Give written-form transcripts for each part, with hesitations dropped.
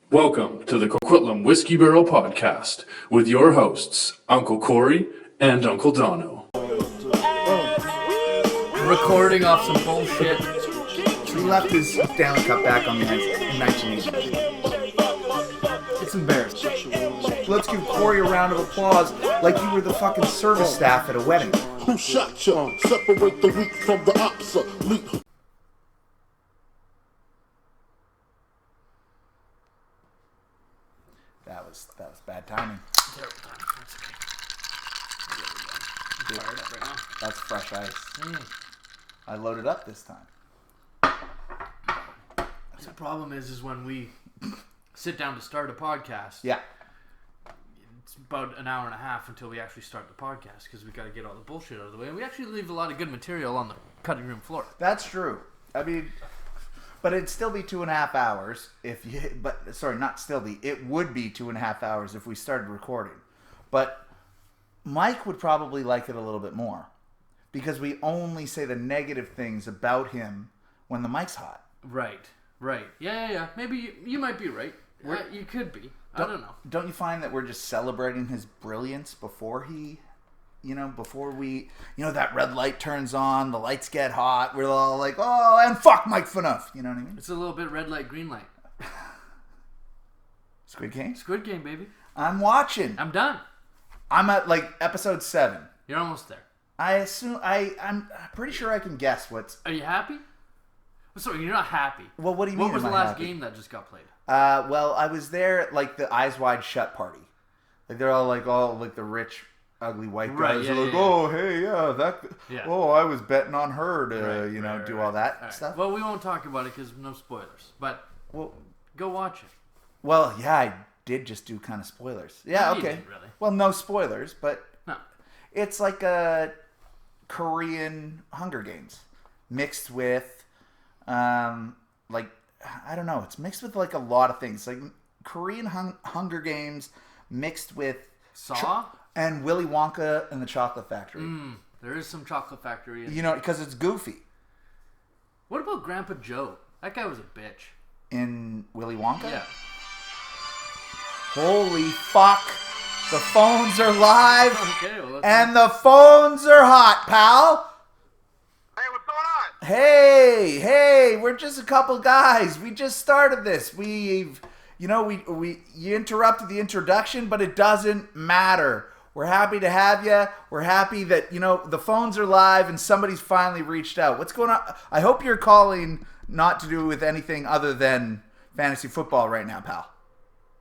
Welcome to the Coquitlam Whiskey Barrel Podcast with your hosts, Uncle Corey and Uncle Dono. Recording off some bullshit. He left his Stanley Cup back on the ice in 1980. It's embarrassing. Let's give Corey a round of applause like you were the fucking service staff at a wedding. Who shot ya? Separate the weak from the obsolete. That was bad timing. Fired up right now. That's fresh ice. I loaded up this time. The problem is when we sit down to start a podcast, Yeah. it's about an hour and a half until we actually start the podcast because we got to get all the bullshit out of the way. And we actually leave a lot of good material on the cutting room floor. That's true. I mean, but it'd still be 2.5 hours if you. But sorry, not still be. It would be 2.5 hours if we started recording. But Mike would probably like it a little bit more because we only say the negative things about him when the mic's hot. Right. Yeah. Maybe you might be right. You could be. I don't know. Don't you find that we're just celebrating his brilliance before he, before we, that red light turns on, the lights get hot, we're all like, oh, and fuck Mike Fanuff. You know what I mean? It's a little bit red light, green light. Squid Game? Squid Game, baby. I'm watching. I'm done. I'm at episode 7. You're almost there. I assume, I'm pretty sure I can guess what's, Are you happy? Sorry, you're not happy. well, what do you mean? What was the am I last happy? game that just got played? Well, I was there at the Eyes Wide Shut party. They're all the rich, ugly white guys. Right, yeah, They're like, yeah. oh, hey, that. Yeah. Oh, I was betting on her to, Right, do right. all that All right. stuff. Well, we won't talk about it because no spoilers. But Well, go watch it. well, yeah, I did just do kind of spoilers. Yeah, No, you okay. didn't really. Well, no spoilers, but No. it's like a Korean Hunger Games mixed with, I don't know. It's mixed with a lot of things, like Korean Hunger Games mixed with Saw? and Willy Wonka and the Chocolate Factory. There is some Chocolate Factory in Because it's goofy What about Grandpa Joe? That guy was a bitch. in Willy Wonka. Yeah. Holy fuck! The phones are live. Okay, well, And the phones are hot, pal. Hey, what's going on? Hey, we're just a couple guys. We just started this. You interrupted the introduction, but it doesn't matter. We're happy to have you. We're happy that, the phones are live and somebody's finally reached out. What's going on? I hope you're calling not to do with anything other than fantasy football right now, pal.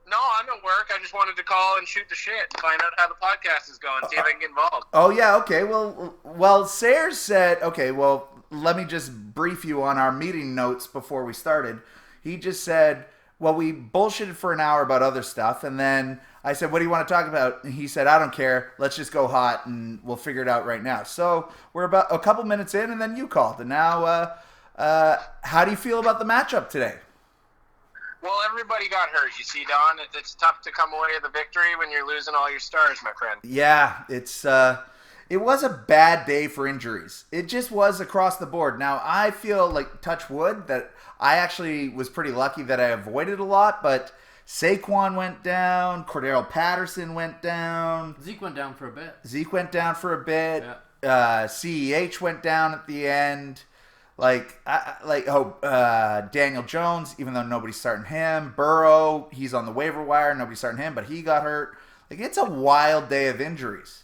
No, I'm at work. I just wanted to call and shoot the shit and find out how the podcast is going, see if I can get involved. Oh, yeah, okay. Well, Sayers said, okay, well, let me just brief you on our meeting notes before we started. He just said, well, we bullshitted for an hour about other stuff, and then I said, what do you want to talk about? And he said, I don't care. Let's just go hot, and we'll figure it out right now. So we're about a couple minutes in, and then you called. And now, how do you feel about the matchup today? Well, everybody got hurt, you see, Don. It's tough to come away with a victory when you're losing all your stars, my friend. Yeah, it was a bad day for injuries. It just was across the board. Now, I feel like, touch wood, that I actually was pretty lucky that I avoided a lot, but Saquon went down, Cordero Patterson went down, Zeke went down for a bit. CEH went down at the end. Daniel Jones, even though nobody's starting him. Burrow, he's on the waiver wire. Nobody's starting him, but he got hurt. It's a wild day of injuries.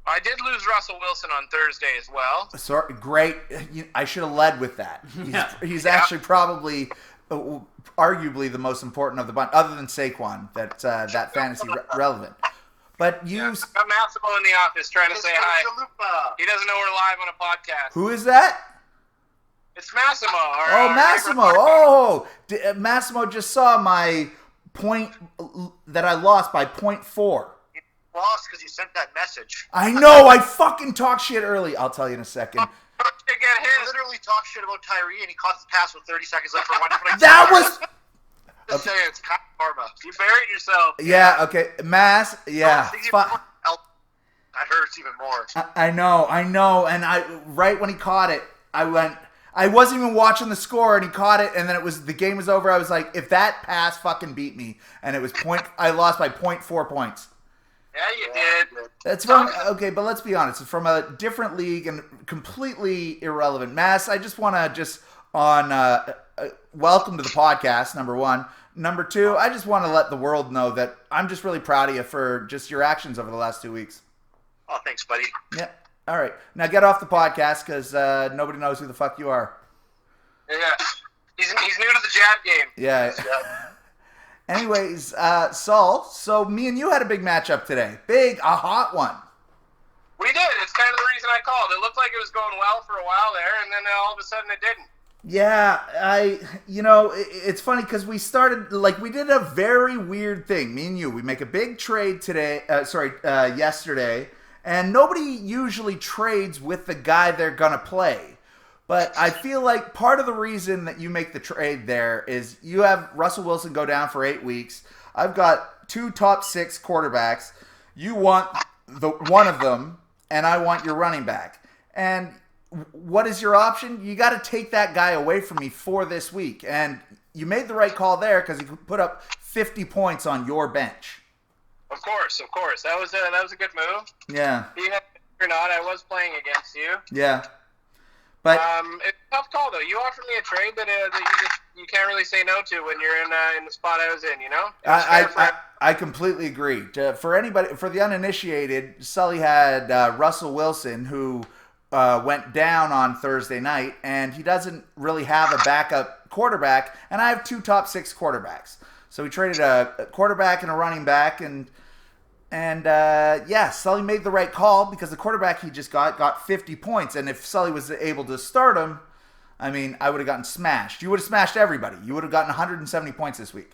I did lose Russell Wilson on Thursday as well. Sorry, great. I should have led with that. He's Yeah. actually probably, arguably, the most important of the bunch, other than Saquon, that fantasy relevant. But you, I've got Massimo in the office trying to say hi. He doesn't know we're live on a podcast. who is that? It's Massimo. Oh, Massimo. Massimo just saw my point that I lost by 0.4. Lost because you sent that message. I know. I fucking talked shit early. I'll tell you in a second. To get He his. literally talked shit about Tyree and he caught the pass with 30 seconds left for one. That was... Just saying, it's kind of karma. You buried yourself. Yeah, okay. Yeah. That hurts even more. I know. And right when he caught it, I went, I wasn't even watching the score, and he caught it, and then the game was over. I was like, if that pass fucking beat me, and it was I lost by 0.4 points. Yeah, you did. That's from okay, but let's be honest. It's from a different league and completely irrelevant. Mass, I just want to welcome to the podcast. Number one, number two, I just want to let the world know that I'm just really proud of you for just your actions over the last 2 weeks. Oh, thanks, buddy. Yeah. All right, now get off the podcast because nobody knows who the fuck you are. Yeah. He's new to the jab game. Yeah. Anyways, Saul, so me and you had a big matchup today. A hot one. We did. It's kind of the reason I called. It looked like it was going well for a while there, and then all of a sudden it didn't. Yeah, it's funny because we did a very weird thing. Me and you, we make a big trade yesterday, and nobody usually trades with the guy they're gonna play. But I feel like part of the reason that you make the trade there is you have Russell Wilson go down for 8 weeks. I've got 2 top 6 quarterbacks. You want one of them, and I want your running back. And what is your option? You got to take that guy away from me for this week. And you made the right call there because he could put up 50 points on your bench. Of course. That was a good move. Yeah. Being or not, I was playing against you. Yeah. But it's a tough call though. You offered me a trade that you can't really say no to when you're in the spot I was in. You know. I completely agree. For the uninitiated, Sully had Russell Wilson who went down on Thursday night, and he doesn't really have a backup quarterback. And I have 2 top 6 quarterbacks, so we traded a quarterback and a running back, and Sully made the right call because the quarterback he just got 50 points. And if Sully was able to start him, I mean, I would have gotten smashed. You would have smashed everybody. You would have gotten 170 points this week.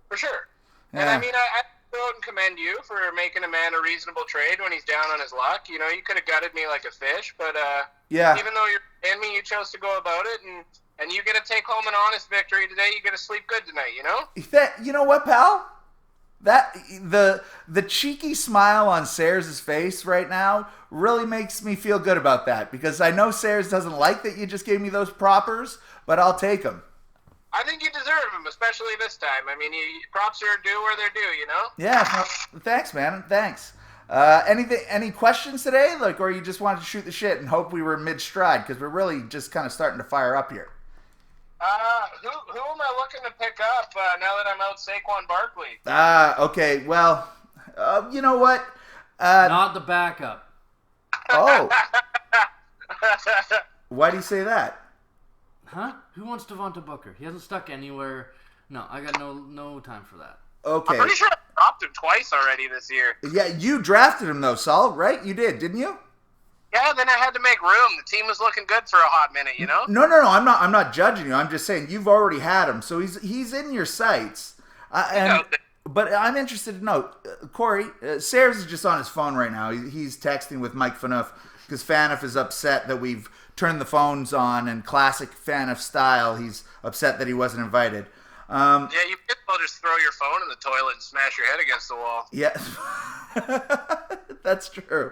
For sure. Yeah. And I mean, I go out and commend you for making a man a reasonable trade when he's down on his luck. You know, you could have gutted me like a fish, but even though you're in me, you chose to go about it, and you get to take home an honest victory today. You get to sleep good tonight, you know? You know what, pal? That the cheeky smile on Sayers' face right now really makes me feel good about that, because I know Sayers doesn't like that you just gave me those propers, but I'll take them. I think you deserve them, especially this time. I mean, props are due where they're due, you know? Yeah, thanks, man. Thanks. Any questions today? Or you just wanted to shoot the shit and hope we were mid-stride, because we're really just kind of starting to fire up here. Who am I looking to pick up now that I'm out Saquon Barkley? Okay. Well, you know what? Not the backup. Oh. Why do you say that? Huh? Who wants Devonta Booker? He hasn't stuck anywhere. No, I got no time for that. Okay. I'm pretty sure I dropped him twice already this year. Yeah, you drafted him though, Saul, right? You did, didn't you? Yeah, then I had to make room. The team was looking good for a hot minute, you know? No. I'm not judging you. I'm just saying you've already had him, so he's in your sights. But I'm interested to know, Corey. Sayers is just on his phone right now. He's texting with Mike Fanuff because Fanuff is upset that we've turned the phones on, and classic Fanuff style, he's upset that he wasn't invited. Yeah, you might as well just throw your phone in the toilet and smash your head against the wall. Yeah, that's true.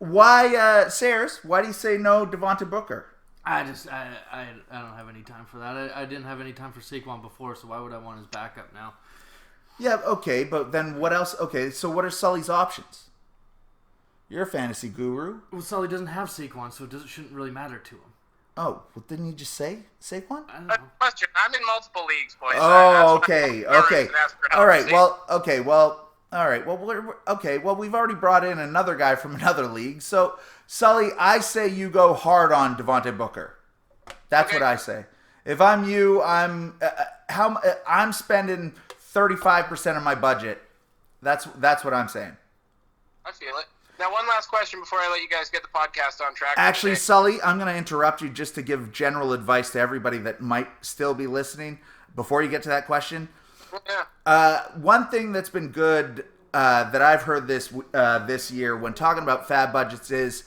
Why, Sayers? Why do you say no, Devonta Booker? I don't have any time for that. I didn't have any time for Saquon before, so why would I want his backup now? Yeah, okay, but then what else? Okay, so what are Sully's options? You're a fantasy guru. Well, Sully doesn't have Saquon, so it shouldn't really matter to him. Oh, well, didn't you just say Saquon? I don't know. Question. I'm in multiple leagues, boys. Oh, okay. All right. See? Well, okay. Well, all right. Well, okay. Well, we've already brought in another guy from another league. So, Sully, I say you go hard on Devonta Booker. That's what I say. If I'm you, I'm spending 35% of my budget. That's what I'm saying. I feel it. Now, one last question before I let you guys get the podcast on track. Actually, Sully, I'm going to interrupt you just to give general advice to everybody that might still be listening before you get to that question. Yeah. One thing that's been good that I've heard this year when talking about fab budgets is,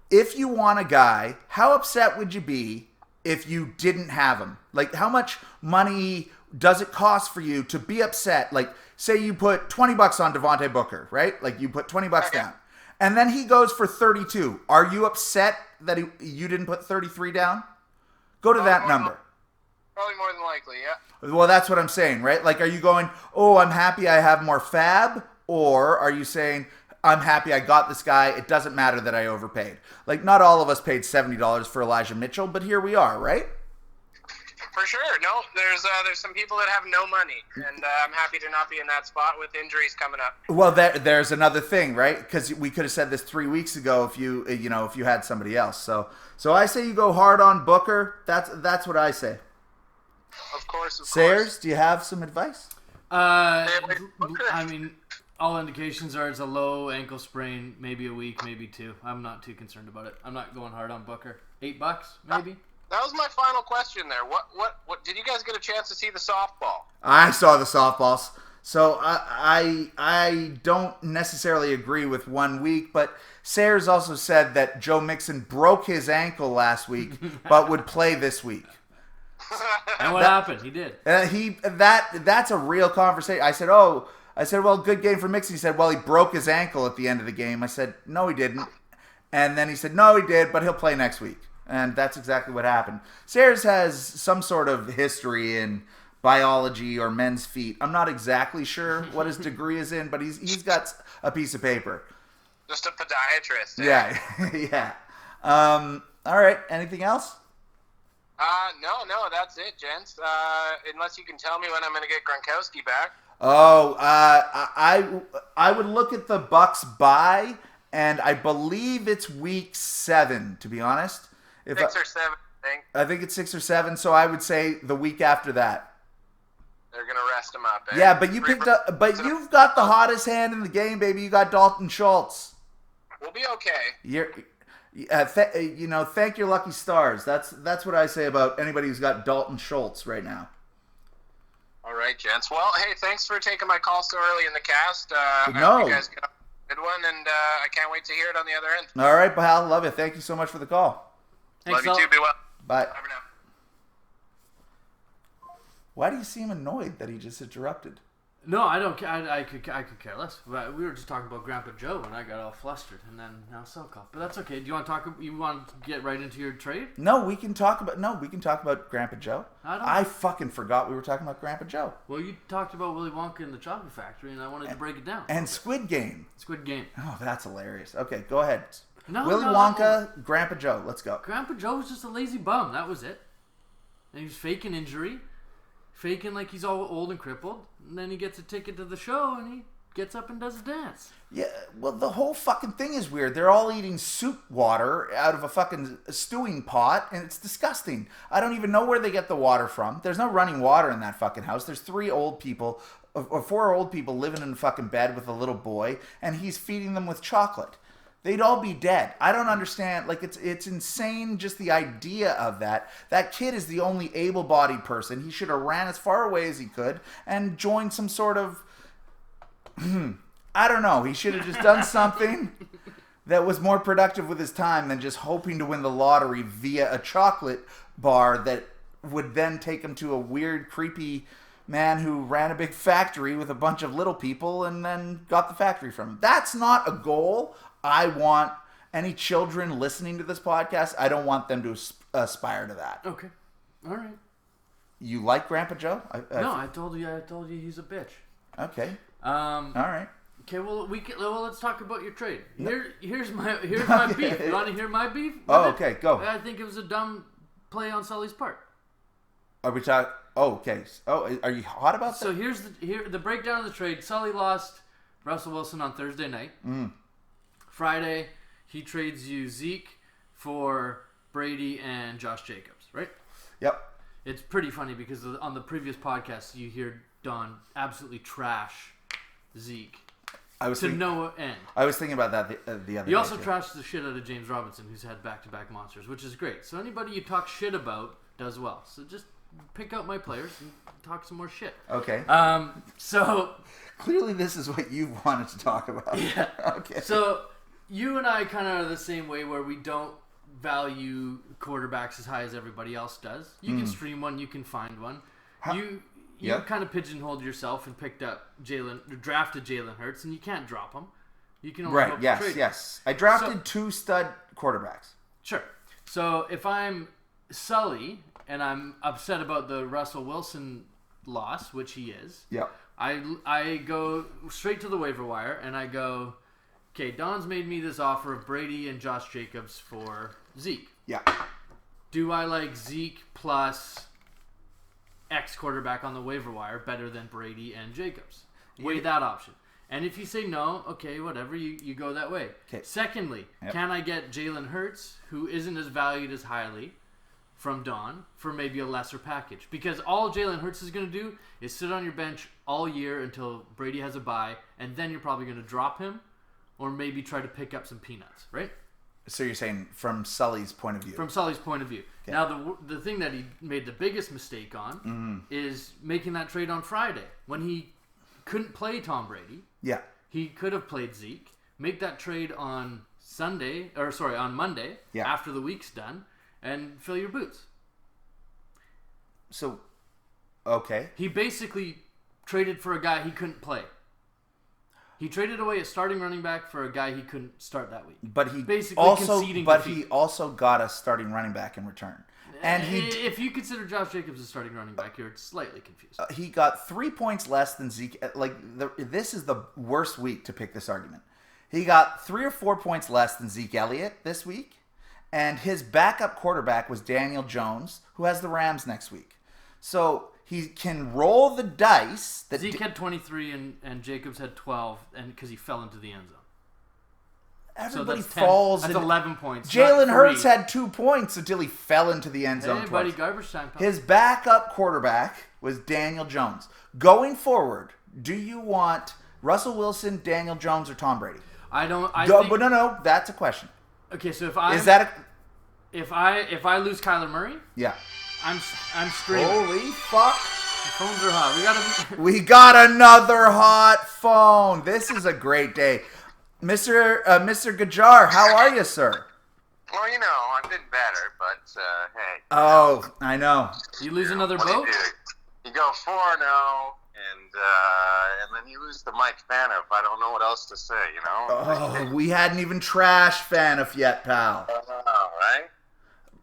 if you want a guy, how upset would you be if you didn't have him? Like, how much money does it cost for you to be upset? Like, say you put $20 on Devonta Booker, right? Like, you put $20 down. And then he goes for 32. Are you upset that you didn't put 33 down? Go to that number. Probably more than likely, yeah. Well, that's what I'm saying, right? Like, are you going, oh, I'm happy I have more fab? Or are you saying, I'm happy I got this guy. It doesn't matter that I overpaid. Like, not all of us paid $70 for Elijah Mitchell, but here we are, right? For sure. No, there's some people that have no money, and I'm happy to not be in that spot with injuries coming up. Well, there's another thing, right? Because we could have said this 3 weeks ago if you had somebody else. So I say you go hard on Booker. That's what I say. Of course. Sayers, do you have some advice? I mean, all indications are it's a low ankle sprain, maybe a week, maybe 2. I'm not too concerned about it. I'm not going hard on Booker. $8, maybe. That was my final question there. What did you guys get a chance to see the softball? I saw the softballs. So I don't necessarily agree with 1 week, but Sayers also said that Joe Mixon broke his ankle last week, but would play this week. And what happened? He did. That's a real conversation. I said, well, good game for Mixon. He said, well, he broke his ankle at the end of the game. I said, no, he didn't. And then he said, no, he did, but he'll play next week. And that's exactly what happened. Sayers has some sort of history in biology or men's feet. I'm not exactly sure what his degree is in, but he's got a piece of paper. Just a podiatrist. Yeah, yeah. All right. Anything else? No, that's it, gents. Unless you can tell me when I'm going to get Gronkowski back. Oh, I would look at the Bucks bye, and I believe it's week 7, to be honest. 6 or 7, I think. I think it's 6 or 7, so I would say the week after that. They're gonna rest him up. Eh? Yeah, but you've got the hottest hand in the game, baby. You got Dalton Schultz. We'll be okay. Thank your lucky stars. That's what I say about anybody who's got Dalton Schultz right now. All right, gents. Well, hey, thanks for taking my call so early in the cast. I No. hope you guys get a good one, and I can't wait to hear it on the other end. All right, pal. Love you. Thank you so much for the call. Thanks, Love you too. Be well. Bye. Bye for now. Why do you seem annoyed that he just interrupted? No, I don't. I could care less. But we were just talking about Grandpa Joe, and I got all flustered, and then now cell call. But that's okay. Do you want to talk? You want to get right into your trade? No, we can talk about Grandpa Joe. I fucking forgot we were talking about Grandpa Joe. Well, you talked about Willy Wonka and the Chocolate Factory, and I wanted to break it down. And Squid Game. Squid Game. Oh, that's hilarious. Okay, go ahead. Willy Wonka, Grandpa Joe. Let's go. Grandpa Joe was just a lazy bum. That was it. And he was faking injury, faking like he's all old and crippled. And then he gets a ticket to the show, and he gets up and does a dance. Yeah, well, the whole fucking thing is weird. They're all eating soup water out of a fucking stewing pot, and it's disgusting. I don't even know where they get the water from. There's no running water in that fucking house. There's 4 old people living in a fucking bed with a little boy, and he's feeding them with chocolate. They'd all be dead. I don't understand. Like, it's insane, just the idea of that. That kid is the only able-bodied person. He should have ran as far away as he could and joined some sort of... I don't know. He should have just done something that was more productive with his time than just hoping to win the lottery via a chocolate bar that would then take him to a weird, creepy man who ran a big factory with a bunch of little people and then got the factory from him. That's not a goal I want any children listening to this podcast. I don't want them to aspire to that. Okay. All right. You like Grandpa Joe? I told you he's a bitch. Okay. All right. Okay, well let's talk about your trade. Here's my beef. You want to hear my beef? Okay, go. I think it was a dumb play on Sully's part. Are we talking? Oh, okay. Oh, are you hot about that? So here's the breakdown of the trade. Sully lost Russell Wilson on Thursday night. Friday, he trades you Zeke for Brady and Josh Jacobs, right? Yep. It's pretty funny because on the previous podcast, you hear Don absolutely trash Zeke no end. I was thinking about that the other day. You also trashed the shit out of James Robinson, who's had back-to-back monsters, which is great. So anybody you talk shit about does well. So just pick out my players and talk some more shit. Okay. So clearly this is what you wanted to talk about. Yeah. Okay. So you and I kind of are the same way where we don't value quarterbacks as high as everybody else does. You can stream one, you can find one. You kind of pigeonholed yourself and drafted Jalen Hurts, and you can't drop him. You can only hope to trade. Yes. I drafted 2 stud quarterbacks. Sure. I drafted 2 stud quarterbacks. Sure. So if I'm Sully and I'm upset about the Russell Wilson loss, which he is, Yeah. I go straight to the waiver wire and I go, okay, Don's made me this offer of Brady and Josh Jacobs for Zeke. Yeah. Do I like Zeke plus X quarterback on the waiver wire better than Brady and Jacobs? Weigh that option. And if you say no, okay, whatever, you go that way. Okay. Secondly, can I get Jalen Hurts, who isn't as valued as highly, from Don for maybe a lesser package? Because all Jalen Hurts is going to do is sit on your bench all year until Brady has a bye, and then you're probably going to drop him or maybe try to pick up some peanuts, right? So you're saying from Sully's point of view. From Sully's point of view. Okay. Now, the thing that he made the biggest mistake on is making that trade on Friday when he couldn't play Tom Brady. Yeah. He could have played Zeke. Make that trade on Monday after the week's done and fill your boots. So, okay. He basically traded for a guy he couldn't play. He traded away a starting running back for a guy he couldn't start that week. But he basically also, conceding but defeat. he also got a starting running back in return. And if you consider Josh Jacobs a starting running back, you're slightly confused. He got 3 points less than Zeke. This is the worst week to pick this argument. He got 3 or 4 points less than Zeke Elliott this week, and his backup quarterback was Daniel Jones, who has the Rams next week. So he can roll the dice. Zeke had 23 and Jacobs had 12, and because he fell into the end zone. Everybody so falls. That's 11 points. Jalen Hurts had 2 points until he fell into the end zone. Hey, buddy, garbage time. His backup quarterback was Daniel Jones. Going forward, do you want Russell Wilson, Daniel Jones, or Tom Brady? I don't. But no, that's a question. Okay, so if I lose Kyler Murray, yeah, I'm screaming. Holy fuck! The phones are hot. We got another hot phone. This is a great day. Mr. Gajar, how are you, sir? Well, I've been better, but hey. Oh, I know. You lose another what boat? You go 4-0, and then you lose to Mike Fanoff. I don't know what else to say, Oh, we hadn't even trashed Fanoff yet, pal. Right?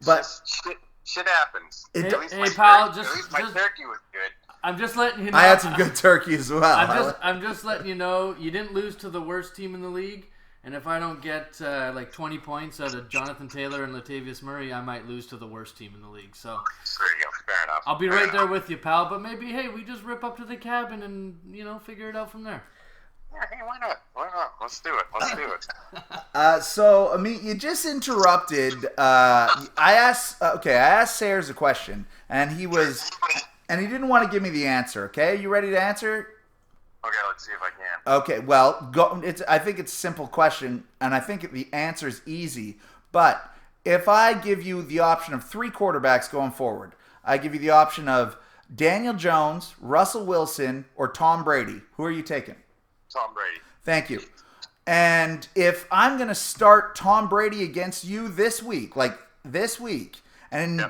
But shit happens. Hey, pal, at least my turkey was good. I'm just letting you know. I had some good turkey as well. I'm just letting you know you didn't lose to the worst team in the league, and if I don't get 20 points out of Jonathan Taylor and Latavius Murray, I might lose to the worst team in the league. So there you go. Fair enough. I'll be right there with you, pal. But maybe, hey, we just rip up to the cabin and figure it out from there. Yeah, hey, why not? Why not? Let's do it. So, Amit, you just interrupted. I asked Sayers a question, and he didn't want to give me the answer. Okay, you ready to answer? Okay, let's see if I can. Okay, well, I think it's a simple question, and I think the answer is easy. But if I give you the option of 3 quarterbacks going forward, I give you the option of Daniel Jones, Russell Wilson, or Tom Brady. Who are you taking? Tom Brady. Thank you. And if I'm going to start Tom Brady against you this week, and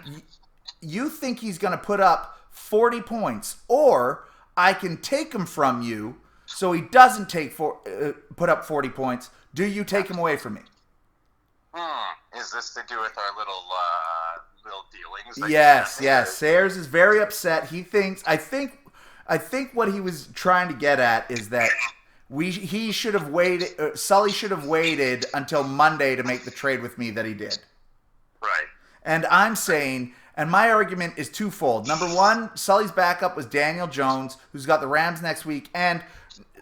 you think he's going to put up 40 points, or I can take him from you so he doesn't put up 40 points, do you take him away from me? Is this to do with our little dealings? Yes. Sayers is very upset. He thinks I think what he was trying to get at is that he should have waited. Sully should have waited until Monday to make the trade with me that he did. Right. And I'm saying, and my argument is twofold. Number one, Sully's backup was Daniel Jones, who's got the Rams next week. And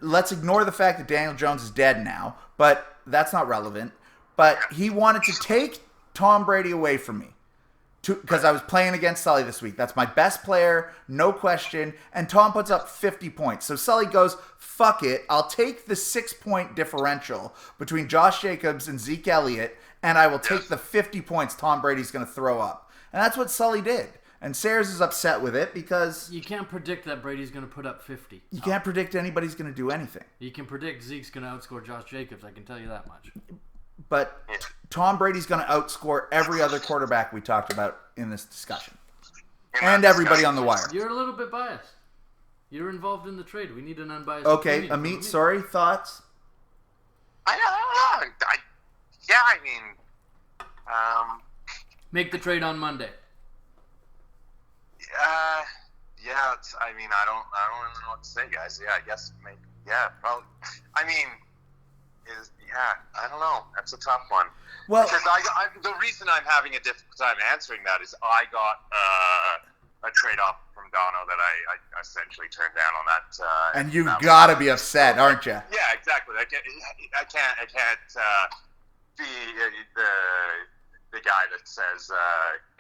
let's ignore the fact that Daniel Jones is dead now, but that's not relevant. But he wanted to take Tom Brady away from me because I was playing against Sully this week. That's my best player, no question. And Tom puts up 50 points. So Sully goes, fuck it. I'll take the 6-point differential between Josh Jacobs and Zeke Elliott, and I will take the 50 points Tom Brady's going to throw up. And that's what Sully did. And Sayers is upset with it because you can't predict that Brady's going to put up 50. You can't predict anybody's going to do anything. You can predict Zeke's going to outscore Josh Jacobs. I can tell you that much. But Tom Brady's going to outscore every other quarterback we talked about in this discussion. And everybody on the wire. You're a little bit biased. You're involved in the trade. We need an unbiased Okay, opinion. Amit, sorry, thoughts? I don't know. I mean, Make the trade on Monday. Yeah. I mean, I don't even know what to say, guys. Yeah, I guess probably. I mean, I don't know. That's a tough one. Well, because the reason I'm having a difficult time answering that is I got a trade off from Dono that I essentially turned down on that. And you've got to be upset, aren't you? Yeah, exactly. I can't be the guy that says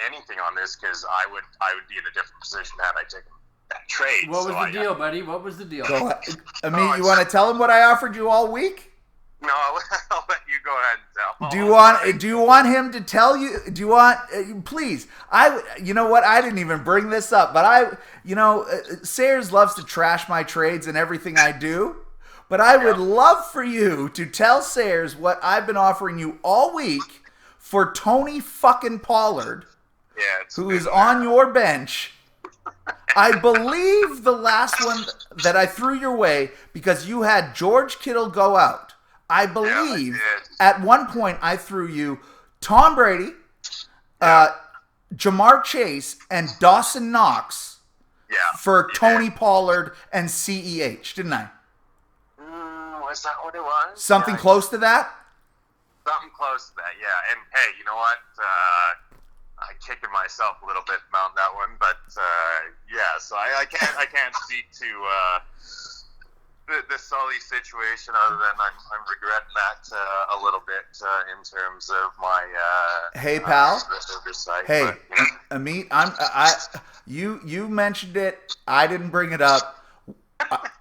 anything on this because I would be in a different position had I taken that trade. What was the deal, buddy? What was the deal? Go ahead. Amit, you want to tell him what I offered you all week? No, I'll let you go ahead and tell. Do you want him to tell you? Do you want? Please, you know what? I didn't even bring this up, but Sayers loves to trash my trades and everything I do. But I would love for you to tell Sayers what I've been offering you all week for Tony fucking Pollard, who is on your bench. I believe the last one that I threw your way because you had George Kittle go out. I believe at one point I threw you Tom Brady, Jamar Chase, and Dawson Knox for Tony Pollard and CEH, didn't I? Was that what it was? Something close to that? Something close to that, yeah. And hey, you know what? I'm kicking myself a little bit about that one, but so I can't speak to the Sully situation other than I'm regretting that a little bit in terms of my hey pal oversight. Hey, but, Amit, you mentioned it. I didn't bring it up.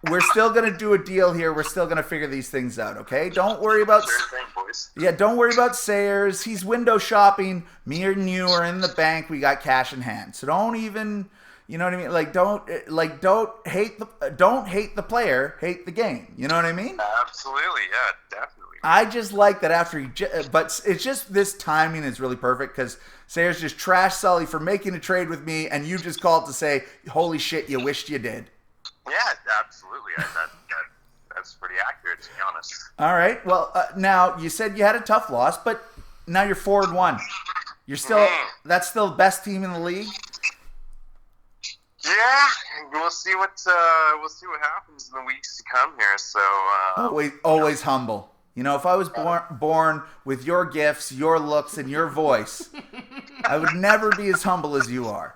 We're still gonna do a deal here. We're still gonna figure these things out. Okay, don't worry about. Sure thing, boys. Yeah, don't worry about Sayers. He's window shopping. Me and you are in the bank. We got cash in hand. So don't even. You know what I mean? Don't hate the player, hate the game. You know what I mean? Absolutely, yeah, definitely. I just like that after but it's just this timing is really perfect because Sayers just trashed Sully for making a trade with me, and you just called to say, "Holy shit, you wished you did." Yeah, absolutely. That's pretty accurate, to be honest. All right. Well, now you said you had a tough loss, but now you're 4-1. You're still that's still the best team in the league. Yeah, we'll see what happens in the weeks to come here. So always humble. You know, if I was born with your gifts, your looks, and your voice, I would never be as humble as you are.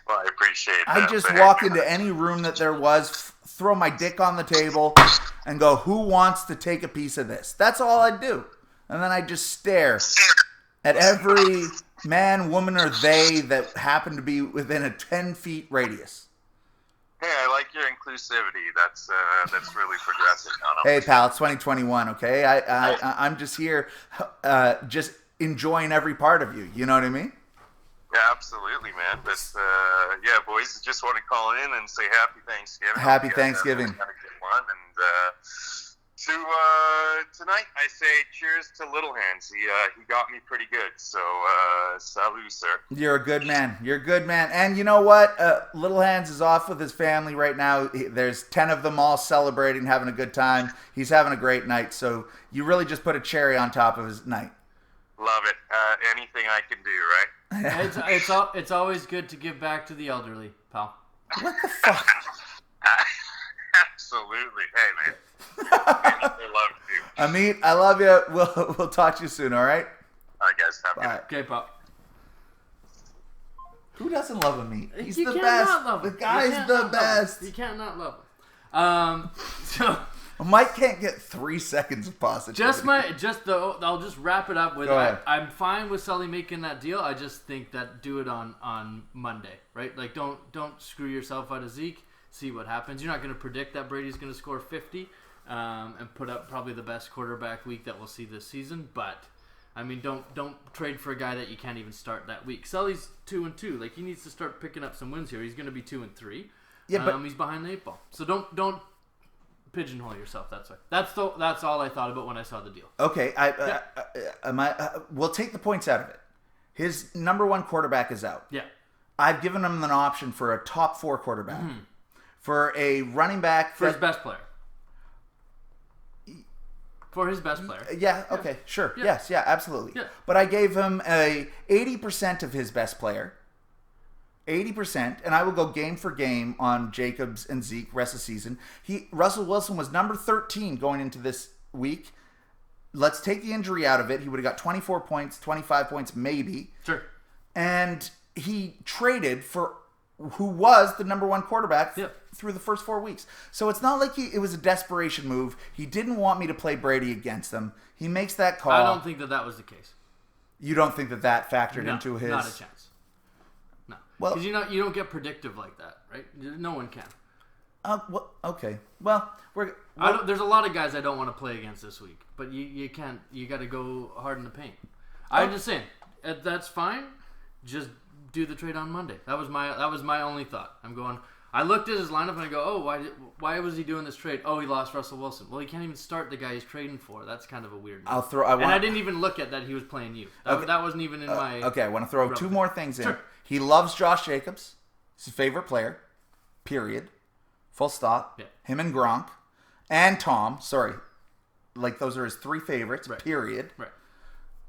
Well, I appreciate that. I'd just walk into any room that there was, throw my dick on the table, and go, "Who wants to take a piece of this?" That's all I'd do, and then I'd just stare at every man, woman, or they that happened to be within a 10-foot radius. Hey, I like your inclusivity. That's really progressive. Hey, pal, it's 2021, okay? I'm just here just enjoying every part of you. You know what I mean? Yeah, absolutely, man. But, boys, just want to call in and say Happy Thanksgiving. Happy Thanksgiving. Had a good one. And tonight I say cheers to Little Hands. He got me pretty good. So, salut, sir. You're a good man. And you know what? Little Hands is off with his family right now. There's 10 of them all celebrating, having a good time. He's having a great night. So you really just put a cherry on top of his night. Love it. Anything I can do, right? It's always good to give back to the elderly, pal. What the fuck? Absolutely. Hey, man. I love you. Amit, I love you. We'll talk to you soon, all right? All right, guys. Have a good Okay, pal. Who doesn't love Amit? He's you the best. Love him. The guy's the best. You can't not love him. So Mike can't get 3 seconds of positivity. I'll just wrap it up with I'm fine with Sully making that deal. I just think that do it on Monday, right? Like don't screw yourself out of Zeke. See what happens. You're not going to predict that Brady's going to score 50 and put up probably the best quarterback week that we'll see this season. But I mean, don't trade for a guy that you can't even start that week. Sully's 2-2. Like he needs to start picking up some wins here. He's going to be 2-3. Yeah, but he's behind the 8 ball. So don't pigeonhole yourself. That's all I thought about when I saw the deal. Okay, we'll take the points out of it. His number 1 quarterback is out. Yeah, I've given him an option for a top 4 quarterback. For a running back. For his best player. For his best player. Yeah, okay, sure. Yeah. Yes, yeah, absolutely. Yeah. But I gave him a 80% of his best player. 80%, and I will go game for game on Jacobs and Zeke rest of the season. Russell Wilson was number 13 going into this week. Let's take the injury out of it. He would have got 24 points, 25 points maybe. Sure. And he traded for who was the number one quarterback through the first 4 weeks. So it's not like it was a desperation move. He didn't want me to play Brady against them. He makes that call. I don't think that was the case. You don't think that factored into his... Not a chance. No. Well, because you don't get predictive like that, right? No one can. Well, okay. Well, there's a lot of guys I don't want to play against this week, but you can't. You got to go hard in the paint. I'm just saying that's fine. Just do the trade on Monday. That was my only thought. I looked at his lineup and I go, oh, why was he doing this trade? Oh, he lost Russell Wilson. Well, he can't even start the guy he's trading for. That's kind of a weird move. I didn't even look at that he was playing you. That wasn't even in my... Okay, I want to throw two more things in. Sure. He loves Josh Jacobs. He's his favorite player. Period. Full stop. Yeah. Him and Gronk. And Tom. Sorry. Like, those are his three favorites. Right. Period. Right.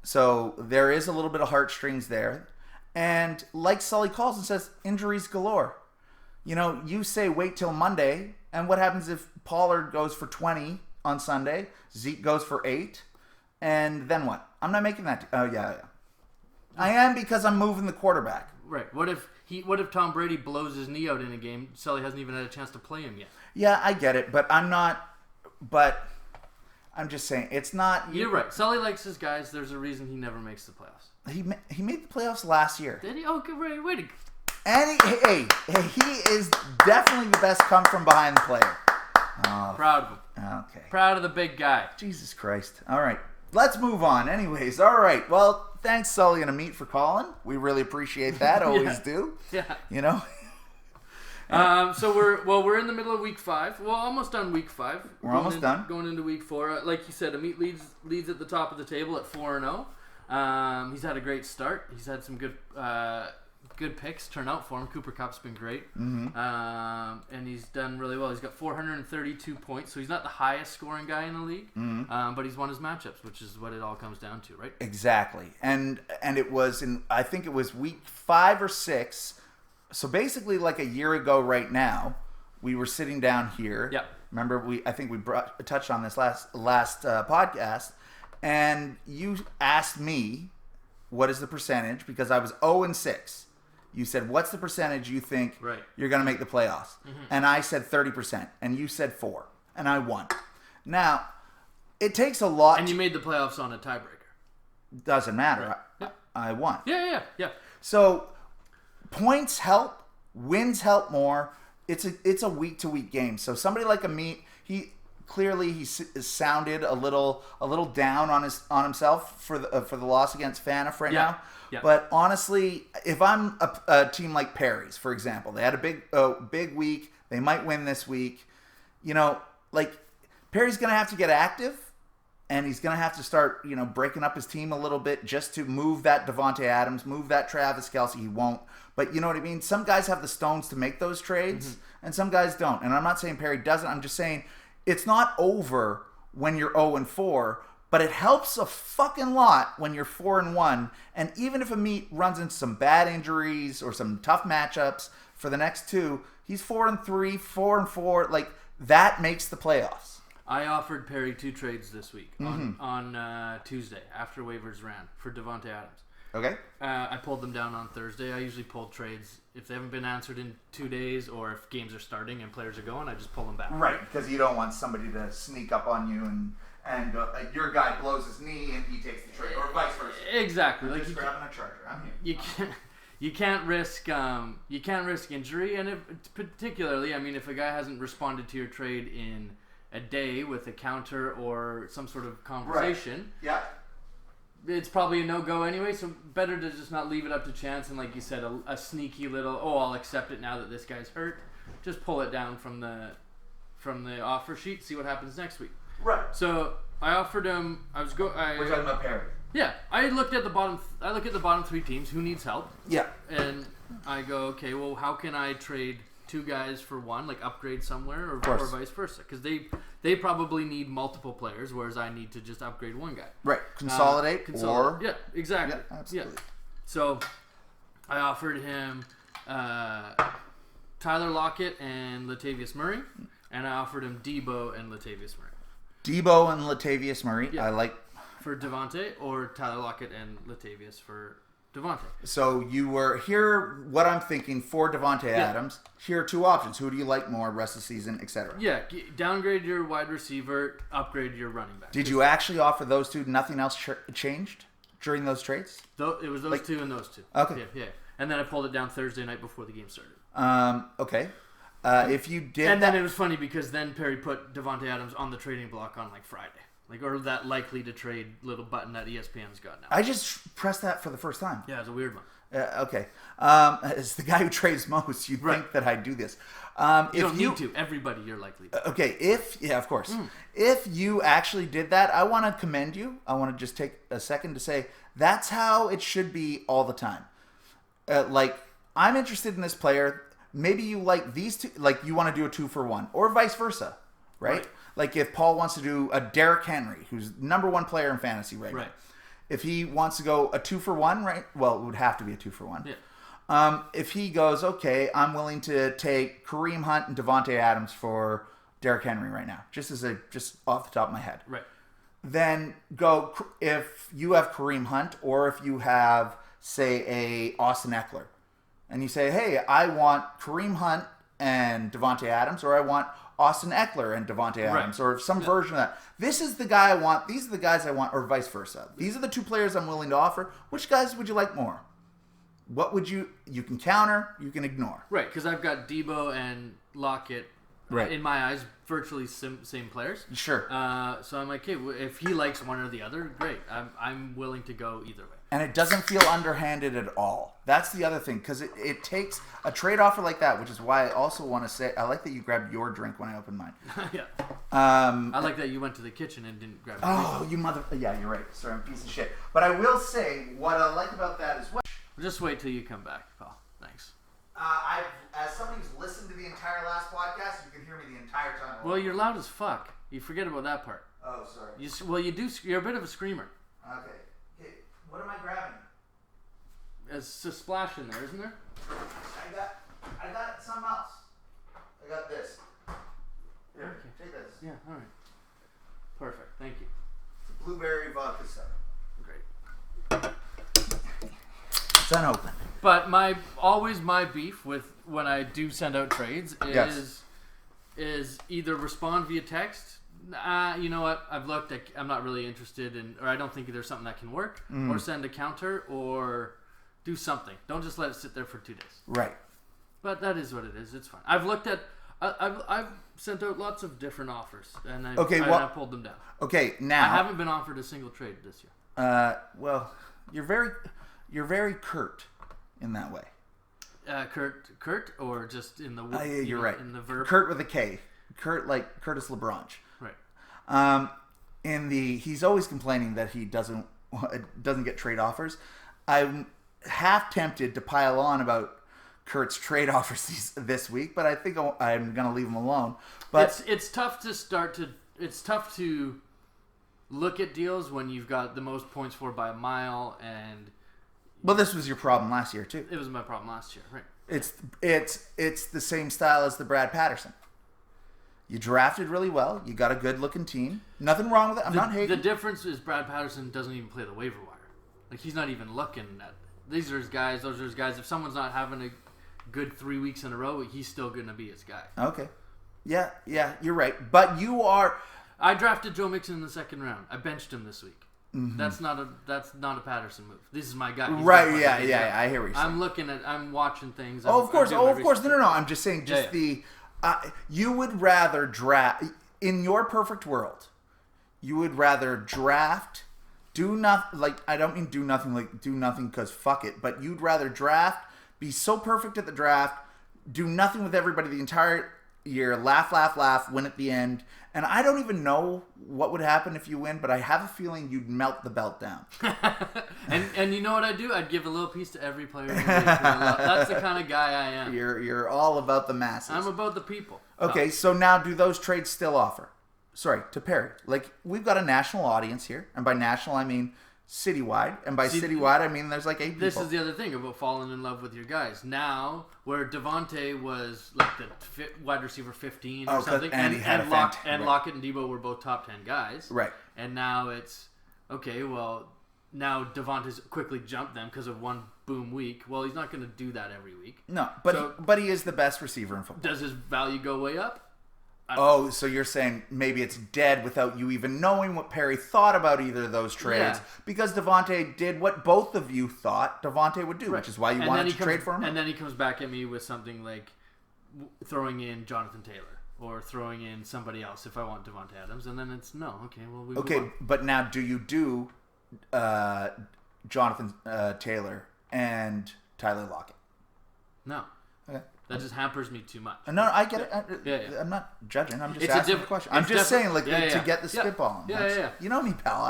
So, there is a little bit of heartstrings there. And like Sully calls and says, injuries galore. You say wait till Monday, and what happens if Pollard goes for 20 on Sunday, Zeke goes for 8, and then what? I'm not making that. Oh, yeah. I am, because I'm moving the quarterback. Right. What if Tom Brady blows his knee out in a game? Sully hasn't even had a chance to play him yet. Yeah, I get it, but I'm just saying, it's not... You're right. Sully likes his guys. There's a reason he never makes the playoffs. He made the playoffs last year. Did he? Oh, good. Way to go. And he is definitely the best come-from-behind player. Oh, proud of him. Okay. Proud of the big guy. Jesus Christ. All right. Let's move on. Anyways, all right. Well, thanks, Sully and Amit, for calling. We really appreciate that. Always do. Yeah. So we're in the middle of week 5. Well, almost done week 5. We're almost done. Going into week 4. Like you said, Amit leads at the top of the table at 4-0. He's had a great start. He's had some good picks turn out for him. Cooper Kupp's been great. Mm-hmm. And he's done really well. He's got 432 points, so he's not the highest scoring guy in the league. Mm-hmm. But he's won his matchups, which is what it all comes down to, right? Exactly. And it was I think it was week 5 or 6. So basically, like a year ago right now, we were sitting down here. Yeah. Remember, I think we touched on this last podcast, and you asked me what is the percentage, because I was 0-6. You said, what's the percentage you think you're going to make the playoffs? Mm-hmm. And I said 30%, and you said 4%, and I won. Now, it takes a lot. And you made the playoffs on a tiebreaker. Doesn't matter. Right. Yeah. I won. Yeah. So, points help, wins help more. It's a week-to-week game. So somebody like Amit, he sounded a little down on himself for the loss against Fanaff right now. Yeah. But honestly, if I'm a team like Perry's, for example, they had a big week. They might win this week. Like Perry's going to have to get active, and he's going to have to start, breaking up his team a little bit just to move that Devontae Adams, move that Travis Kelce. He won't. But you know what I mean? Some guys have the stones to make those trades, and some guys don't. And I'm not saying Perry doesn't. I'm just saying it's not over when you're 0-4, but it helps a fucking lot when you're 4-1. And even if Amit runs into some bad injuries or some tough matchups for the next 2, he's 4-3, 4-4. Like, that makes the playoffs. I offered Perry 2 trades this week on Tuesday after waivers ran for Devontae Adams. Okay. I pulled them down on Thursday. I usually pull trades if they haven't been answered in 2 days, or if games are starting and players are going, I just pull them back. Right, because you don't want somebody to sneak up on you and your guy blows his knee and he takes the trade, or vice versa. Exactly. Like just grabbing a charger. I'm here. You can't risk injury, and particularly, I mean, if a guy hasn't responded to your trade in a day with a counter or some sort of conversation. Right. Yeah. It's probably a no-go anyway, so better to just not leave it up to chance and, like you said, a sneaky little, I'll accept it now that this guy's hurt. Just pull it down from the offer sheet, see what happens next week. Right. So I offered him. We're talking about Perry. Yeah, I looked at the bottom 3 teams. Who needs help? Yeah. And I go, okay, well, how can I trade 2 guys for 1, like upgrade somewhere, or vice versa, because they probably need multiple players, whereas I need to just upgrade 1 guy. Right, consolidate. Yeah, exactly. Yeah, absolutely. Yeah. So I offered him Tyler Lockett and Latavius Murray, and I offered him Debo and Latavius Murray. Debo and Latavius Murray. Yeah. I like for Devontae, or Tyler Lockett and Latavius for Devontae. So you were here. What I'm thinking for Devontae Adams. Here are 2 options. Who do you like more rest of the season, etc. Yeah, downgrade your wide receiver, upgrade your running back. Did you actually offer those 2? Nothing else changed during those trades? It was those 2 and those 2. Okay. Yeah. And then I pulled it down Thursday night before the game started. Okay. If you did, and then it was funny because then Perry put Devontae Adams on the trading block on like Friday, or that likely to trade little button that ESPN's got now. I just pressed that for the first time. Yeah, it's a weird one. Okay. As the guy who trades most, you'd think that I'd do this. You don't need to. Everybody, you're likely to. Okay. Of course. If you actually did that, I want to commend you. I want to just take a second to say that's how it should be all the time. Like, I'm interested in this player. Maybe you like these 2, like you want to do a 2 for 1, or vice versa, right? Like if Paul wants to do a Derrick Henry, who's number 1 player in fantasy right now. If he wants to go a 2 for 1, right? Well, it would have to be a 2 for 1. Yeah. If he goes, okay, I'm willing to take Kareem Hunt and Devontae Adams for Derrick Henry right now, just off the top of my head. Right. Then go if you have Kareem Hunt, or if you have, say, a Austin Eckler. And you say, hey, I want Kareem Hunt and Devontae Adams, or I want Austin Eckler and Devontae Adams, or some version of that. This is the guy I want. These are the guys I want, or vice versa. These are the 2 players I'm willing to offer. Which guys would you like more? What would you can counter, you can ignore. Right, because I've got Debo and Lockett, in my eyes, virtually same players. Sure. So I'm like, hey, if he likes one or the other, great. I'm willing to go either way. And it doesn't feel underhanded at all. That's the other thing, because it takes a trade offer like that, which is why I also want to say, I like that you grabbed your drink when I opened mine. Yeah. I like that you went to the kitchen and didn't grab it. Oh, you mother... Yeah, you're right. Sorry, I'm a piece of shit. But I will say, what I like about that as well... Just wait till you come back, Paul. Thanks. As somebody who's listened to the entire last podcast, you can hear me the entire time. Well, you're loud as fuck. You forget about that part. Oh, sorry. You do. You're a bit of a screamer. Okay. Hey, what am I grabbing? There's a splash in there, isn't there? I got something else. I got this. Here, okay. Take this. Yeah, all right. Perfect. Thank you. It's a blueberry vodka soda. Great. It's unopened. But my beef with when I do send out trades is either respond via text. You know what? I've looked. I'm not really interested in, or I don't think there's something that can work. Or send a counter, or do something. Don't just let it sit there for 2 days. Right. But that is what it is. It's fine. I've looked at. I've sent out lots of different offers, and I pulled them down. Okay, now I haven't been offered a single trade this year. Well, you're very curt in that way. Kurt, or just in the you're right. In the verb. Kurt with a K. Kurt like Curtis LeBranch. Right. He's always complaining that he doesn't get trade offers. I'm half tempted to pile on about Kurt's trade offers this week, but I think I'm going to leave him alone. But it's tough to it's tough to look at deals when you've got the most points for by a mile, and well, this was your problem last year too. It was my problem last year, right? It's the same style as the Brad Patterson. You drafted really well. You got a good-looking team. Nothing wrong with it. I'm not hating. The difference is Brad Patterson doesn't even play the waiver wire. Like, he's not even looking at... These are his guys. Those are his guys. If someone's not having a good 3 weeks in a row, he's still going to be his guy. Okay. Yeah, you're right. But you are... I drafted Joe Mixon in the second round. I benched him this week. Mm-hmm. That's not a Patterson move. This is my guy. He's right, yeah. I hear what you're saying. I'm watching things. Of course. No. I'm just saying, you would rather draft, in your perfect world, you would rather draft, do nothing, like, I don't mean do nothing because fuck it, but you'd rather draft, be so perfect at the draft, do nothing with everybody the entire You're laugh, win at the end. And I don't even know what would happen if you win, but I have a feeling you'd melt the belt down. and you know what I'd do? I'd give a little piece to every player. That's the kind of guy I am. You're all about the masses. I'm about the people. Okay, so now do those trades still offer? Sorry, to Perry. Like, we've got a national audience here. And by national, I mean citywide. And by citywide, I mean there's like 8 people. This is the other thing about falling in love with your guys. Now, where Devontae was like the wide receiver 15 or something, and Lockett and Debo were both top 10 guys. Right. And now it's, okay, well, now Devontae's quickly jumped them because of one boom week. Well, he's not going to do that every week. No, but he is the best receiver in football. Does his value go way up? So you're saying maybe it's dead without you even knowing what Perry thought about either of those trades, because Devontae did what both of you thought Devontae would do, which is why you wanted to trade for him. And then he comes back at me with something like throwing in Jonathan Taylor or throwing in somebody else if I want Devontae Adams, and then it's no. Okay, well, we move on. But now do you do Jonathan Taylor and Tyler Lockett? No. Okay. That just hampers me too much. No, I get it. I'm not judging. I'm just asking a question. I'm just saying, to get the spitballing. Yeah. You know me, pal.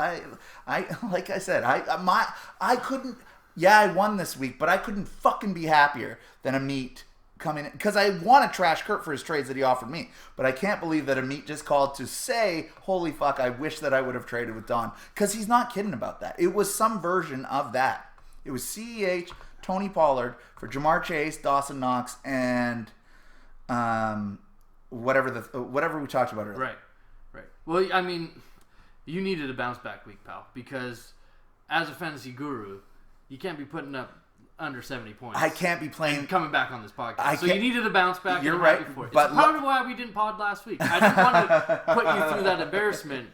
I like I said, I couldn't. Yeah, I won this week, but I couldn't fucking be happier than Amit coming in, because I want to trash Kurt for his trades that he offered me, but I can't believe that Amit just called to say, "Holy fuck! I wish that I would have traded with Don," because he's not kidding about that. It was some version of that. It was CEH. Tony Pollard for Jamar Chase, Dawson Knox, and whatever we talked about earlier. Right. Well, I mean, you needed a bounce back week, pal, because as a fantasy guru, you can't be putting up under 70 points. I can't be playing and coming back on this podcast. So you needed a bounce back. You're right. Before. But it's part of why we didn't pod last week. I didn't want to put you through that embarrassment.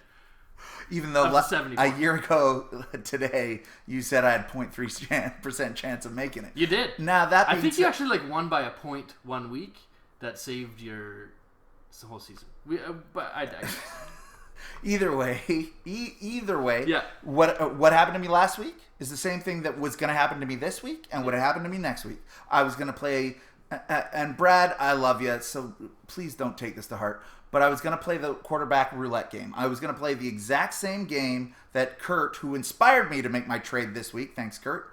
Even though a year ago today you said I had 0.3% chance of making it. You did. Now that I think you actually won by a point 1 week that saved your whole season. But I digress. Either way, yeah. What happened to me last week is the same thing that was going to happen to me this week and what happened to me next week. I was going to play, and Brad, I love you, so please don't take this to heart. But I was going to play the quarterback roulette game. I was going to play the exact same game that Kurt, who inspired me to make my trade this week, thanks Kurt,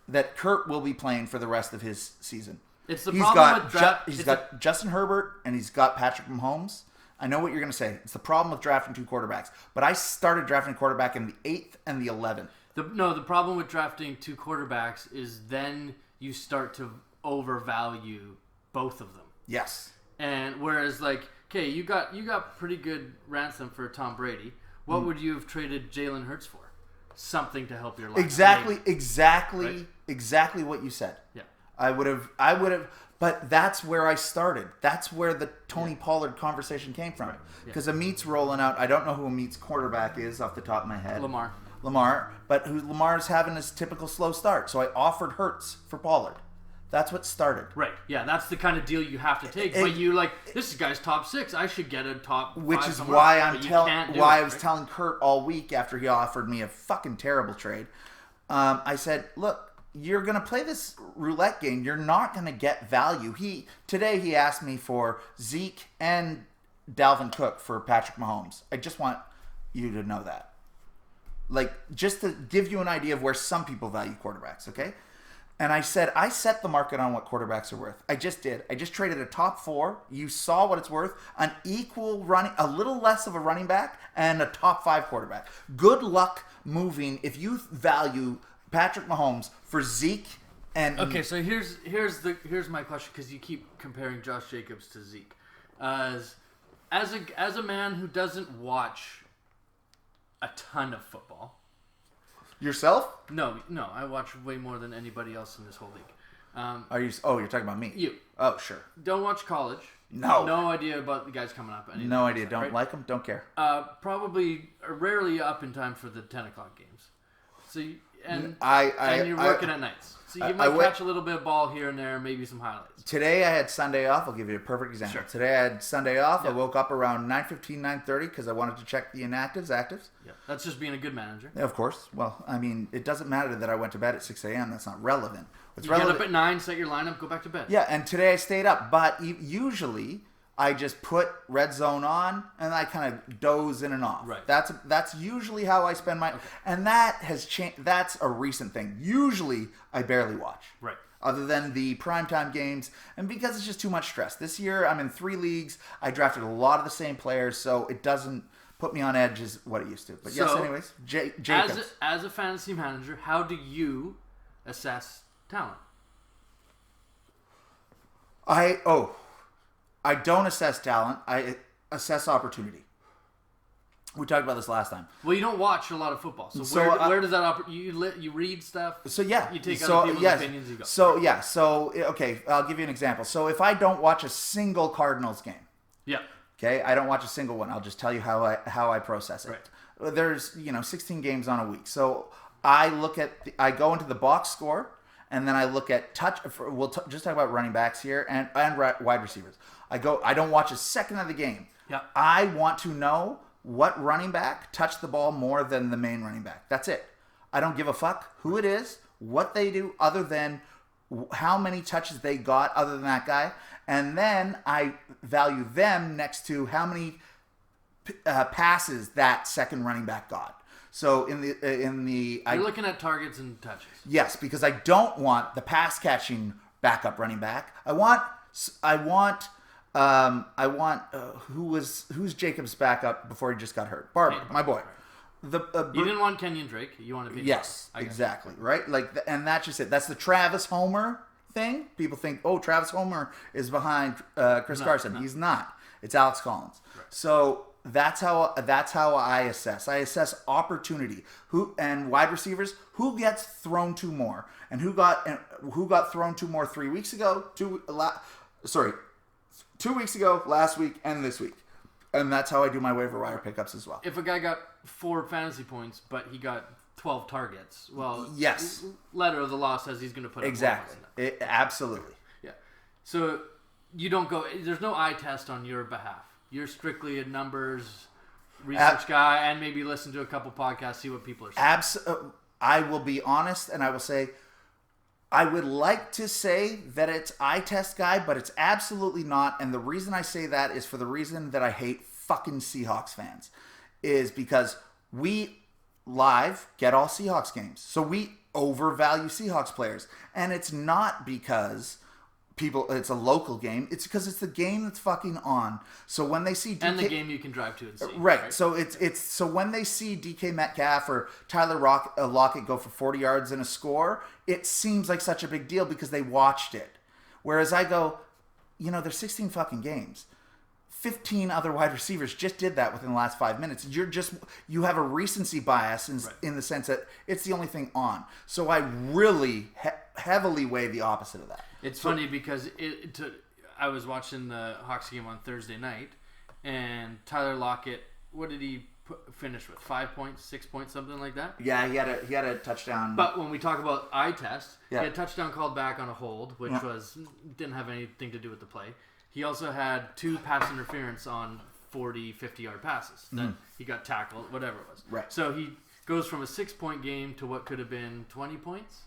that Kurt will be playing for the rest of his season. It's the problem with draft. He's got Justin Herbert and he's got Patrick Mahomes. I know what you're going to say. It's the problem with drafting 2 quarterbacks. But I started drafting a quarterback in the 8th and the 11th. The problem with drafting 2 quarterbacks is then you start to overvalue both of them. Yes. And whereas okay, you got pretty good ransom for Tom Brady. What would you have traded Jalen Hurts for? Something to help your life. Exactly what you said. Yeah. I would have, but that's where I started. That's where the Tony Pollard conversation came from. Because Amit's rolling out. I don't know who Amit's quarterback is off the top of my head. Lamar, but Lamar's having his typical slow start. So I offered Hurts for Pollard. That's what started. Right. Yeah, that's the kind of deal you have to take. But you this guy's top 6. I should get a top 5. Which is why I was telling Kurt all week after he offered me a fucking terrible trade. I said, look, you're going to play this roulette game. You're not going to get value. Today he asked me for Zeke and Dalvin Cook for Patrick Mahomes. I just want you to know that. Just to give you an idea of where some people value quarterbacks, okay? And I said, I set the market on what quarterbacks are worth. I just did. I just traded a top 4. You saw what it's worth. An equal running, a little less of a running back, and a top 5 quarterback. Good luck moving if you value Patrick Mahomes for Zeke and... Okay, so here's my question, because you keep comparing Josh Jacobs to Zeke. As a man who doesn't watch a ton of football... Yourself? No, I watch way more than anybody else in this whole league. You're talking about me? You. Oh, sure. Don't watch college. No. No idea about the guys coming up. No idea. Don't like them. Don't care. Probably rarely up in time for the 10 o'clock games. So you're working at nights. So you might catch a little bit of ball here and there, maybe some highlights. Today I had Sunday off. I'll give you a perfect example. Sure. Today I had Sunday off. Yep. I woke up around 9:15, 9:30 because I wanted to check the inactives, actives. Yeah, that's just being a good manager. Yeah, of course. Well, I mean, it doesn't matter that I went to bed at 6 a.m. That's not relevant. Get up at 9, set your lineup, go back to bed. Yeah, and today I stayed up. But usually I just put Red Zone on and I kind of doze in and off. Right. That's usually how I spend my and that has changed. That's a recent thing. Usually I barely watch. Right. Other than the primetime games, and because it's just too much stress. This year I'm in 3 leagues. I drafted a lot of the same players, so it doesn't put me on edge as what it used to. But yes, anyways, Jacobs. As a fantasy manager, how do you assess talent? I don't assess talent. I assess opportunity. We talked about this last time. Well, you don't watch a lot of football, so where does that you read stuff? So yeah, you take other people's opinions. You go. So okay, I'll give you an example. So if I don't watch a single Cardinals game, okay, I don't watch a single one. I'll just tell you how I process it. Right. There's 16 games on a week, so I I go into the box score, and then I look at touch. We'll just talk about running backs here and wide receivers. I don't watch a second of the game. Yeah. I want to know what running back touched the ball more than the main running back. That's it. I don't give a fuck who it is, what they do, other than how many touches they got other than that guy. And then I value them next to how many passes that second running back got. So you're looking at targets and touches. Yes, because I don't want the pass catching backup running back. I want who's Jacobs' backup before he just got hurt? Barber, my boy. You didn't want Kenyon Drake. You wanted Peyton. Yes, exactly. Right, and that's just it. That's the Travis Homer thing. People think, oh, Travis Homer is behind Chris Carson. No. He's not. It's Alex Collins. Right. So that's how I assess. I assess opportunity. Who and wide receivers, who gets thrown to more, and who got thrown to more 3 weeks ago. 2 weeks ago, last week, and this week. And that's how I do my waiver wire pickups as well. If a guy got 4 fantasy points, but he got 12 targets, well, yes, letter of the law says he's going to put exactly. Absolutely. Yeah. So you don't go. There's no eye test on your behalf. You're strictly a numbers research guy, and maybe listen to a couple podcasts, see what people are saying. I will be honest, and I will say, I would like to say that it's eye test guy, but it's absolutely not. And the reason I say that is for the reason that I hate fucking Seahawks fans, is because we live get all Seahawks games. So we overvalue Seahawks players. And it's not because it's a local game. It's because it's the game that's fucking on. So when they see and the game you can drive to and see. Right. So so when they see DK Metcalf or Tyler Lockett go for 40 yards and a score, it seems like such a big deal because they watched it. Whereas I go, there's 16 fucking games. 15 other wide receivers just did that within the last 5 minutes. You have a recency bias in the sense that it's the only thing on. So I really heavily weigh the opposite of that. It's funny because I was watching the Hawks game on Thursday night, and Tyler Lockett, what did he finish with? 5 points, 6 points, something like that? Yeah, he had a touchdown. But when we talk about eye test, he had a touchdown called back on a hold, which didn't have anything to do with the play. He also had 2 pass interference on 40, 50-yard passes that he got tackled, whatever it was. Right. So he goes from a 6-point game to what could have been 20 points.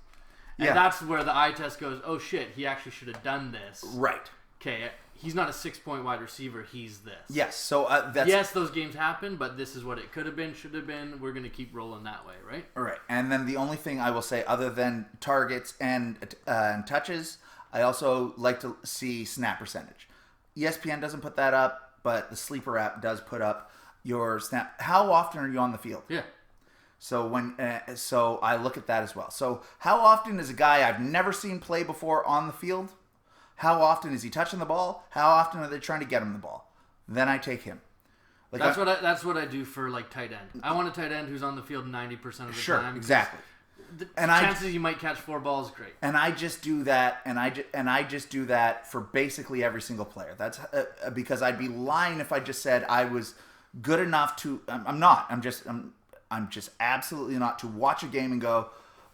And that's where the eye test goes, oh shit, he actually should have done this. Right. Okay, he's not a 6-point wide receiver, he's this. Yes, so that's... Yes, those games happen, but this is what it could have been, should have been. We're going to keep rolling that way, right? All right. And then the only thing I will say, other than targets and touches, I also like to see snap percentage. ESPN doesn't put that up, but the Sleeper app does put up your snap. How often are you on the field? Yeah. So so I look at that as well. So how often is a guy I've never seen play before on the field? How often is he touching the ball? How often are they trying to get him the ball? Then I take him. That's what I do for tight end. I want a tight end who's on the field 90% of the time. Sure, exactly. The chances you might catch 4 balls is great. And I just do that, and I just do that for basically every single player. That's because I'd be lying if I just said I was good enough to. I'm not. I'm just absolutely not to watch a game and go,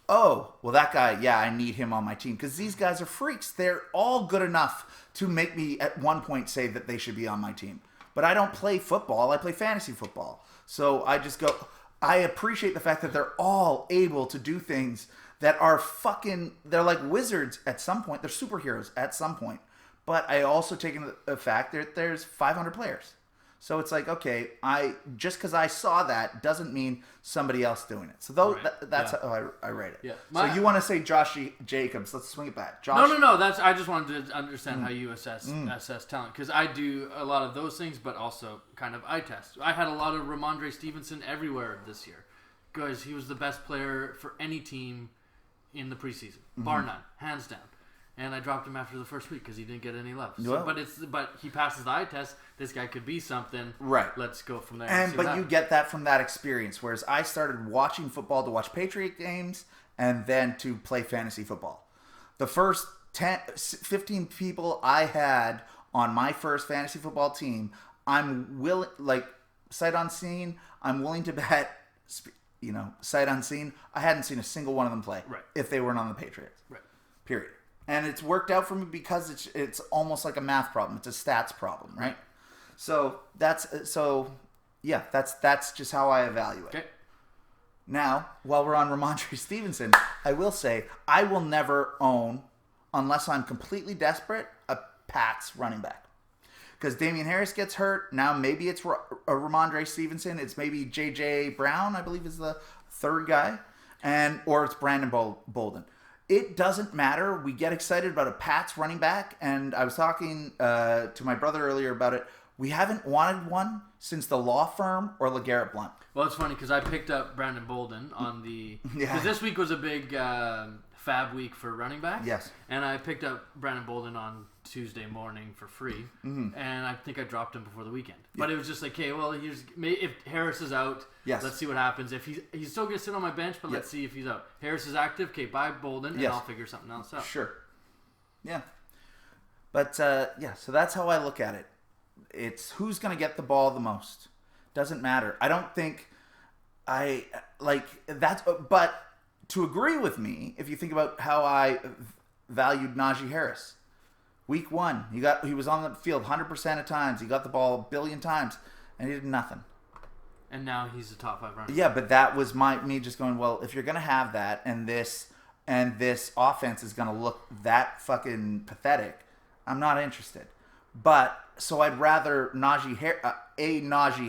oh, well, that guy, yeah, I need him on my team. Because these guys are freaks. They're all good enough to make me at one point say that they should be on my team. But I don't play football. I play fantasy football. So I just go, I appreciate the fact that they're all able to do things that are they're like wizards at some point. They're superheroes at some point. But I also take into the fact that there's 500 players. So it's like, okay, just because I saw that doesn't mean somebody else doing it. So that's how I rate it. Yeah. So you want to say Josh Jacobs? Let's swing it back. Josh. No. I just wanted to understand how you assess talent, because I do a lot of those things, but also kind of eye test. I had a lot of Ramondre Stevenson everywhere this year, because he was the best player for any team in the preseason, bar none, hands down. And I dropped him after the first week because he didn't get any love. So, but he passes the eye test. This guy could be something. Right. Let's go from there. But you get that from that experience. Whereas I started watching football to watch Patriot games and then to play fantasy football. The first 15 people I had on my first fantasy football team, I'm willing, like sight unseen, I'm willing to bet, sight unseen, I hadn't seen a single one of them play. Right. If they weren't on the Patriots. Right. Period. And it's worked out for me because it's almost like a math problem. It's a stats problem, right? So that's just how I evaluate. Okay. Now, while we're on Ramondre Stevenson, I will say I will never own, unless I'm completely desperate, a Pats running back. Because Damian Harris gets hurt. Now maybe it's a Ramondre Stevenson. It's maybe J.J. Brown, I believe is the third guy. Or it's Brandon Bolden. It doesn't matter. We get excited about a Pats running back, and I was talking to my brother earlier about it. We haven't wanted one since the Law Firm or LeGarrette Blount. Well, it's funny because I picked up Brandon Bolden on the... Because this week was a big fab week for running backs. Yes. And I picked up Brandon Bolden on Tuesday morning for free, and I think I dropped him before the weekend. But it was just like, okay, well, if Harris is out, let's see what happens. If he's still going to sit on my bench, but let's see if he's out. Harris is active, okay, buy Bolden, and I'll figure something else out. Sure. Yeah. But, so that's how I look at it. It's who's going to get the ball the most. Doesn't matter. I don't think but to agree with me, if you think about how I valued Najee Harris, week 1, he was on the field 100% of times. He got the ball a billion times, and he did nothing. And now he's a top 5 runner. Yeah, but that was me just going, well, if you're gonna have that, and this offense is gonna look that fucking pathetic, I'm not interested. But so I'd rather Najee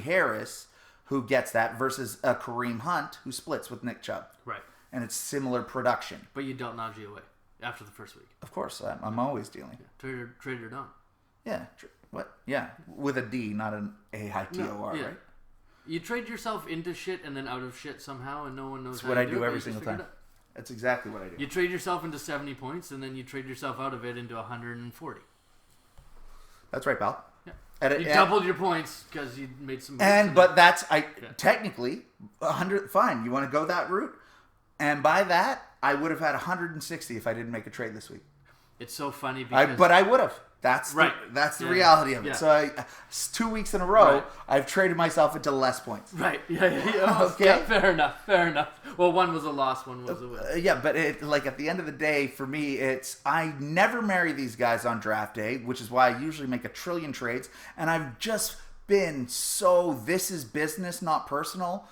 Harris who gets that versus a Kareem Hunt who splits with Nick Chubb. Right. And it's similar production. But you dealt Najee away after the first week. Of course, I'm always dealing. Yeah. Traded her down. Yeah. What? Yeah, with a D, not an A-I-T-O-R, right? You trade yourself into shit and then out of shit somehow, and no one knows That's what I do every single time. That's exactly what I do. You trade yourself into 70 points, and then you trade yourself out of it into 140. That's right, pal. Yeah. You doubled your points because you made some moves. But that's technically 100. Fine, you want to go that route, and by that I would have had 160 if I didn't make a trade this week. It's so funny because but I would have. That's right. That's the reality of it. Yeah. So 2 weeks in a row, I've traded myself into less points. Right. Yeah. Okay. Yeah, fair enough. Well, one was a loss, one was a win. But at the end of the day, for me, I never marry these guys on draft day, which is why I usually make 1 trillion trades. And I've just been this is business, not personal,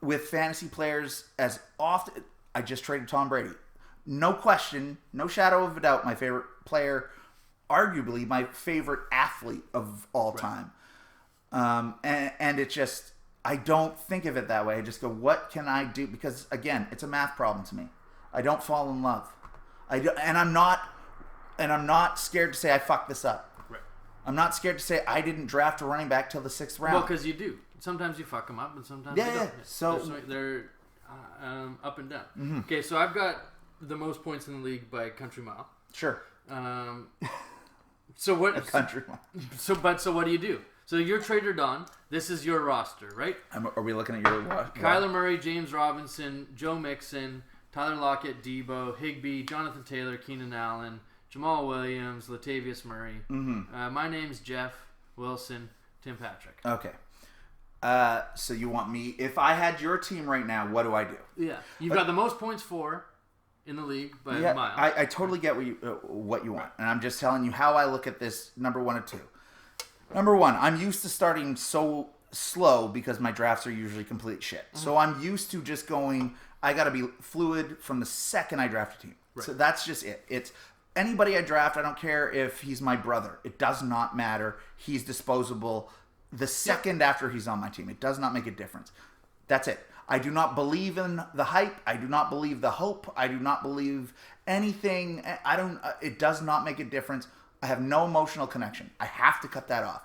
with fantasy players as often. I just traded Tom Brady. No question, no shadow of a doubt, my favorite player, arguably my favorite athlete of all time. And it just, I don't think of it that way. I just go, what can I do? Because again, it's a math problem to me. I don't fall in love. And I'm not scared to say I fucked this up. Right. I'm not scared to say I didn't draft a running back till the 6th round. Well, because you do. Sometimes you fuck them up, and sometimes you don't. Yeah. So they're up and down. Mm-hmm. Okay, so I've got the most points in the league by country mile. Sure. So what? A country mile. So what do you do? So you're Trader Don. This is your roster, right? Are we looking at your roster? Kyler Murray, James Robinson, Joe Mixon, Tyler Lockett, Debo, Higbee, Jonathan Taylor, Keenan Allen, Jamal Williams, Latavius Murray. Mm-hmm. My name's Jeff Wilson, Tim Patrick. Okay. So you want me? If I had your team right now, what do I do? Yeah, you've got the most points for in the league by a mile. I totally get what you want, and I'm just telling you how I look at this. Number 1 and 2. Number 1, I'm used to starting so slow because my drafts are usually complete shit. Mm-hmm. So I'm used to just going. I got to be fluid from the second I draft a team. Right. So that's just it. It's anybody I draft, I don't care if he's my brother. It does not matter. He's disposable the second after he's on my team. It does not make a difference. That's it. I do not believe in the hype. I do not believe the hope. I do not believe anything. It does not make a difference. I have no emotional connection. I have to cut that off.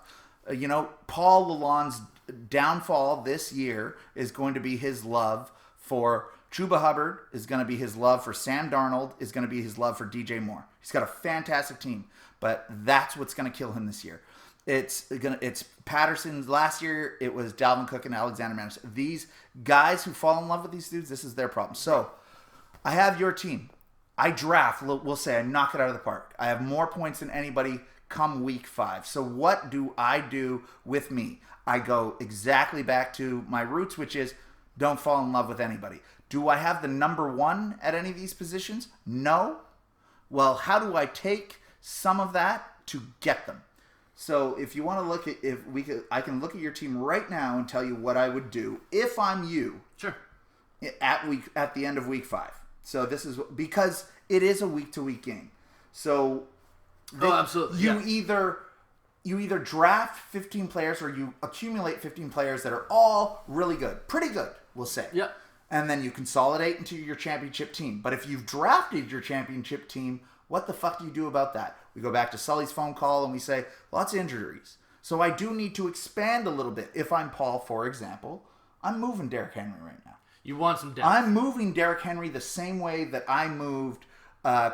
Paul Lalonde's downfall this year is going to be his love for Chuba Hubbard, is going to be his love for Sam Darnold, is going to be his love for DJ Moore. He's got a fantastic team, but that's what's going to kill him this year. It's Patterson's last year. It was Dalvin Cook and Alexander Mattison. These guys who fall in love with these dudes, this is their problem. So I have your team. I draft. We'll say I knock it out of the park. I have more points than anybody come week 5. So what do I do with me? I go exactly back to my roots, which is don't fall in love with anybody. Do I have the number 1 at any of these positions? No. Well, how do I take some of that to get them? So if you want to look at, I can look at your team right now and tell you what I would do if I'm you. Sure. At the end of week 5. So this is because it is a week-to-week game. So absolutely. You either draft 15 players or you accumulate 15 players that are all really good, pretty good, we'll say. Yeah. And then you consolidate into your championship team. But if you've drafted your championship team, what the fuck do you do about that? We go back to Sully's phone call and we say, lots of injuries. So I do need to expand a little bit. If I'm Paul, for example, I'm moving Derrick Henry right now. You want some depth. I'm moving Derrick Henry the same way that I moved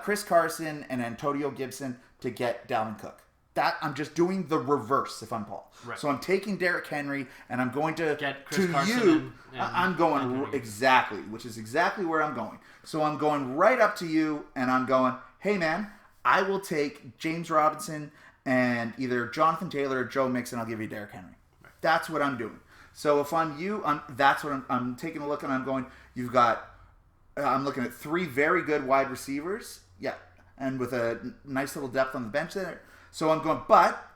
Chris Carson and Antonio Gibson to get Dalvin Cook. That I'm just doing the reverse if I'm Paul. Right. So I'm taking Derrick Henry and I'm going to get Chris to Carson you. and I'm going exactly, which is exactly where I'm going. So I'm going right up to you and I'm going, hey man, I will take James Robinson and either Jonathan Taylor or Joe Mixon. I'll give you Derrick Henry. Right. That's what I'm doing. So if I'm you, that's what I'm taking a look and I'm going. I'm looking at 3 very good wide receivers. Yeah, and with a nice little depth on the bench there. So I'm going, but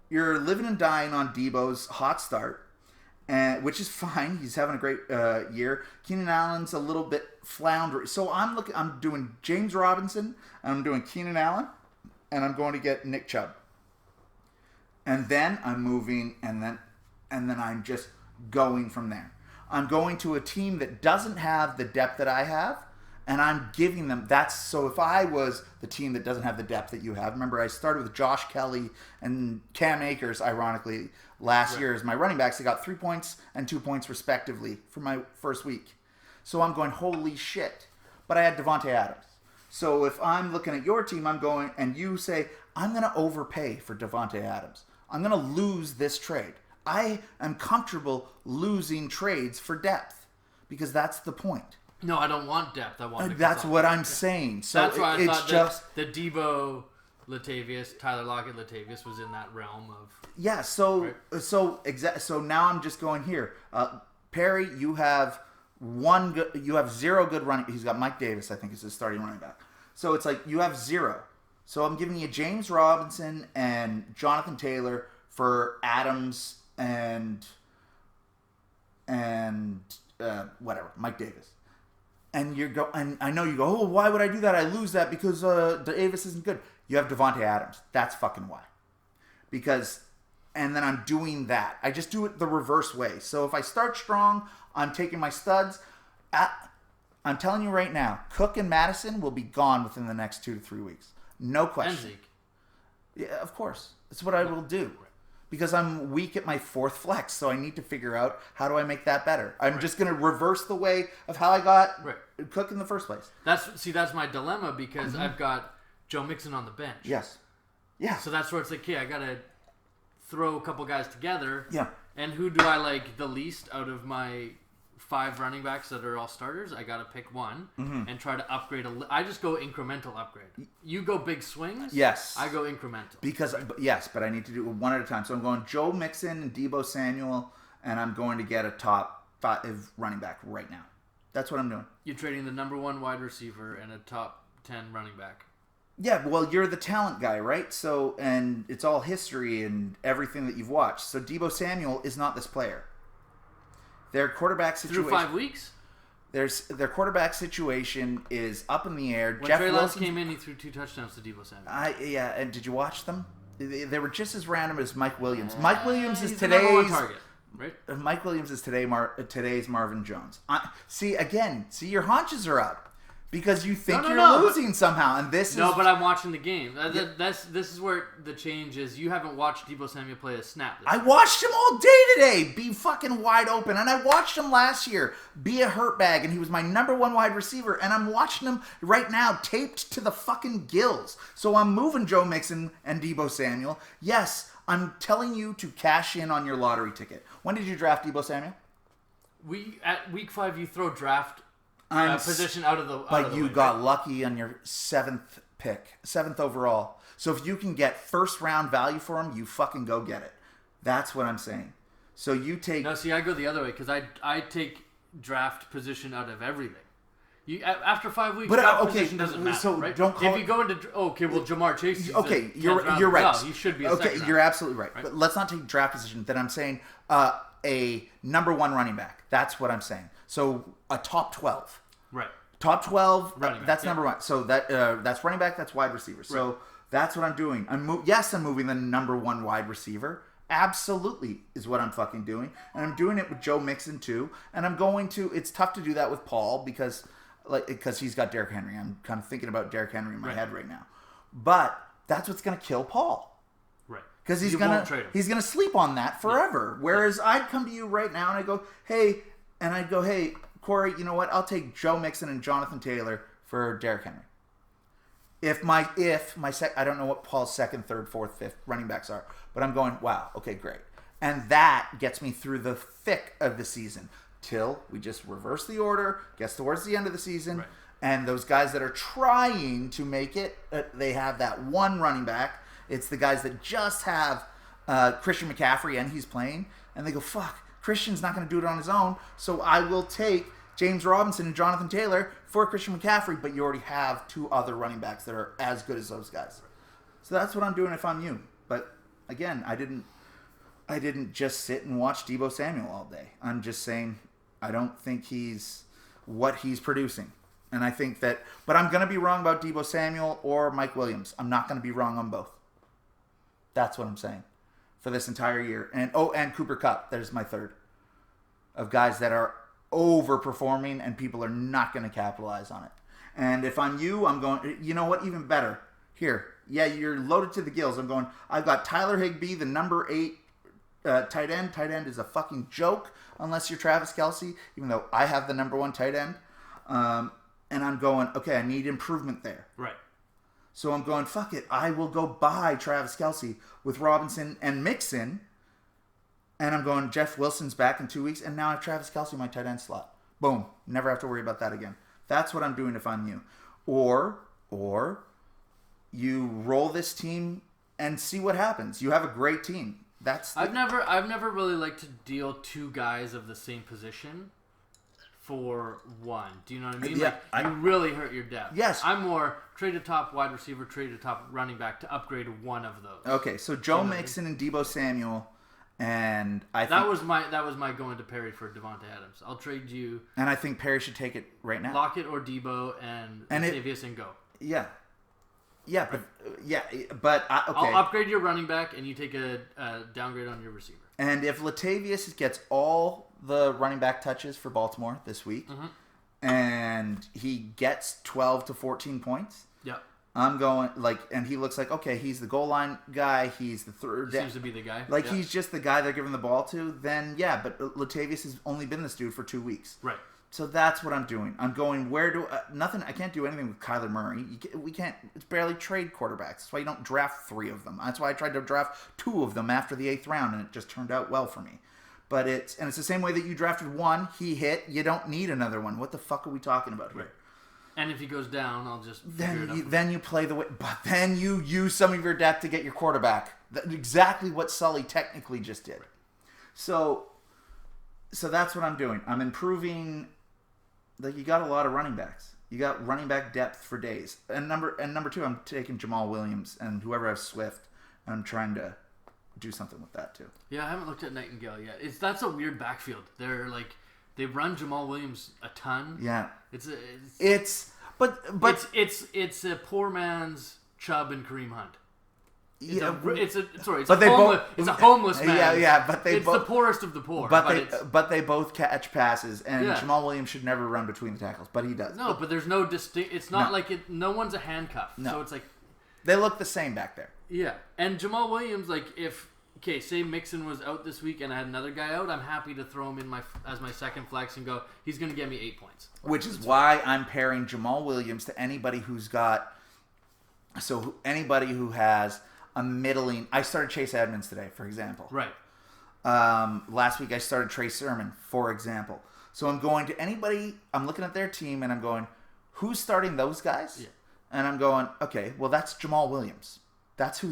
you're living and dying on Debo's hot start, which is fine. He's having a great year. Keenan Allen's a little bit floundering. So I'm doing James Robinson, and I'm doing Keenan Allen, and I'm going to get Nick Chubb. And then I'm moving, and then I'm just going from there. I'm going to a team that doesn't have the depth that I have, and I'm giving them so if I was the team that doesn't have the depth that you have, remember I started with Josh Kelly and Cam Akers, ironically, last year as my running backs. They got 3 points and 2 points respectively for my first week. So I'm going, holy shit. But I had Devontae Adams. So if I'm looking at your team, I'm going, and you say, I'm going to overpay for Devontae Adams. I'm going to lose this trade. I am comfortable losing trades for depth because that's the point. No, I don't want depth. I want. That's what I'm saying. So that's why I it's thought just the Debo, Latavius, Tyler Lockett, Latavius was in that realm of. Yeah. So right? So now I'm just going here. Perry, you have you have 0 good running. He's got Mike Davis, I think, is his starting running back. So it's like you have 0. So I'm giving you James Robinson and Jonathan Taylor for Adams and whatever, Mike Davis. And and I know you go, oh, why would I do that? I lose that because Davis isn't good. You have Devontae Adams. That's fucking why. And then I'm doing that. I just do it the reverse way. So if I start strong, I'm taking my studs. I'm telling you right now, Cook and Madison will be gone within the next 2 to 3 weeks. No question. And Zeke. Yeah, of course. That's what I will do. Because I'm weak at my 4th flex, so I need to figure out how do I make that better. I'm just going to reverse the way of how I got Cook in the first place. That's my dilemma because I've got Joe Mixon on the bench. Yes. Yeah. So that's where it's like, okay, I got to throw a couple guys together. Yeah. And who do I like the least out of my 5 running backs that are all starters? I got to pick one and try to upgrade. I just go incremental upgrade. You go big swings. Yes. I go incremental. But I need to do it one at a time. So I'm going Joe Mixon and Debo Samuel, and I'm going to get a top 5 running back right now. That's what I'm doing. You're trading the number 1 wide receiver and a top 10 running back. Yeah, well, you're the talent guy, right? So, and it's all history and everything that you've watched. So Debo Samuel is not this player. Their quarterback situation. Through 5 weeks? Their quarterback situation is up in the air. When Trey Lance came in, he threw 2 touchdowns to Deebo Samuel. And did you watch them? They were just as random as Mike Williams. Mike Williams is he's today's the #1 target, right? Mike Williams is today's Marvin Jones. See, your haunches are up because you think you're losing somehow, and this is but I'm watching the game. This is where the change is. You haven't watched Deebo Samuel play a snap. I watched him all day today be fucking wide open, and I watched him last year be a hurt bag, and he was my #1 wide receiver, and I'm watching him right now taped to the fucking gills. So I'm moving Joe Mixon and Deebo Samuel. Yes, I'm telling you to cash in on your lottery ticket. When did you draft Deebo Samuel? At week 5, you throw draft position out of the. But you got lucky on your 7th pick, 7th overall. So if you can get first round value for him, you fucking go get it. That's what I'm saying. So you take. No, see, I go the other way because I take draft position out of everything. After 5 weeks, draft position doesn't matter. So right? Don't call if you go into Jamar Chase. You're right. No, he should be. A You're absolutely right. But let's not take draft position. Then I'm saying a #1 running back. That's what I'm saying. So a top 12. Right. Top 12. Running back, that's #1. So that's running back. That's wide receiver. So. Right. That's what I'm doing. I'm moving the #1 wide receiver. Absolutely is what I'm fucking doing. And I'm doing it with Joe Mixon too. And I'm going to, it's tough to do that with Paul because he's got Derrick Henry. I'm kind of thinking about Derrick Henry in my head right now. But that's what's going to kill Paul. Right. Because he's going to sleep on that forever. Yeah. Whereas I'd come to you right now and I'd go, hey, Corey, you know what? I'll take Joe Mixon and Jonathan Taylor for Derrick Henry. If my I don't know what Paul's 2nd, 3rd, 4th, 5th running backs are, but I'm going, wow, okay, great. And that gets me through the thick of the season till we just reverse the order, gets towards the end of the season, and those guys that are trying to make it, they have that one running back. It's the guys that just have Christian McCaffrey and he's playing, and they go, fuck, Christian's not going to do it on his own, so I will take James Robinson and Jonathan Taylor for Christian McCaffrey, but you already have 2 other running backs that are as good as those guys. So that's what I'm doing if I'm you. But again, I didn't just sit and watch Deebo Samuel all day. I'm just saying I don't think he's what he's producing. And I think that, but I'm going to be wrong about Deebo Samuel or Mike Williams. I'm not going to be wrong on both. That's what I'm saying for this entire year. And Cooper Kupp, there's my 3rd of guys that are overperforming and people are not going to capitalize on it. And if I'm you, I'm going, you know what, even better. Here, you're loaded to the gills. I'm going, I've got Tyler Higbee, the #8 tight end. Tight end is a fucking joke unless you're Travis Kelce, even though I have the #1 tight end. And I'm going, okay, I need improvement there. Right. So I'm going, fuck it. I will go buy Travis Kelce with Robinson and Mixon. And I'm going, Jeff Wilson's back in 2 weeks, and now I have Travis Kelce in my tight end slot. Boom. Never have to worry about that again. That's what I'm doing if I'm you. Or you roll this team and see what happens. You have a great team. I've never really liked to deal 2 guys of the same position for one. Do you know what I mean? Yeah, you really hurt your depth. Yes. I'm more trade a top wide receiver, trade a top running back to upgrade one of those. Okay, so Joe Mixon and Deebo Samuel. And I think that was my going to Perry for Devontae Adams. I'll trade you. And I think Perry should take it right now. Lockett or Deebo and Latavius and go. Yeah. Yeah, but okay. I'll upgrade your running back and you take a downgrade on your receiver. And if Latavius gets all the running back touches for Baltimore this week, and he gets 12 to 14 points, I'm going, and he looks like, okay, he's the goal line guy. He's the third. Seems to be the guy. He's just the guy they're giving the ball to. Then, but Latavius has only been this dude for 2 weeks. Right. So that's what I'm doing. I'm going, nothing, I can't do anything with Kyler Murray. We can't, it's barely trade quarterbacks. That's why you don't draft 3 of them. That's why I tried to draft 2 of them after the 8th round, and it just turned out well for me. But it's the same way that you drafted 1, he hit, you don't need another one. What the fuck are we talking about here? Right. And if he goes down, I'll just then you play the way, but then you use some of your depth to get your quarterback. That's exactly what Sully technically just did. So that's what I'm doing. I'm improving. You got a lot of running backs. You got running back depth for days. And number 2, I'm taking Jamal Williams and whoever has Swift. And I'm trying to do something with that too. Yeah, I haven't looked at Nightingale yet. That's a weird backfield. They're They run Jamal Williams a ton. Yeah. It's a poor man's Chubb and Kareem Hunt. It's a homeless man. But it's the poorest of the poor. But they both catch passes, and Jamal Williams should never run between the tackles, but he does. No, but there's no distinct. It's not like it. No one's a handcuff. No. So it's like they look the same back there. Yeah, and Jamal Williams, like say Mixon was out this week and I had another guy out, I'm happy to throw him in as my second flex and go, he's going to get me 8 points. Which is why I'm pairing Jamal Williams to anybody who's got. So anybody who has a middling. I started Chase Edmonds today, for example. Right. Last week I started Trey Sermon, for example. So I'm going to anybody. I'm looking at their team and I'm going, who's starting those guys? Yeah. And I'm going, okay, well that's Jamal Williams. That's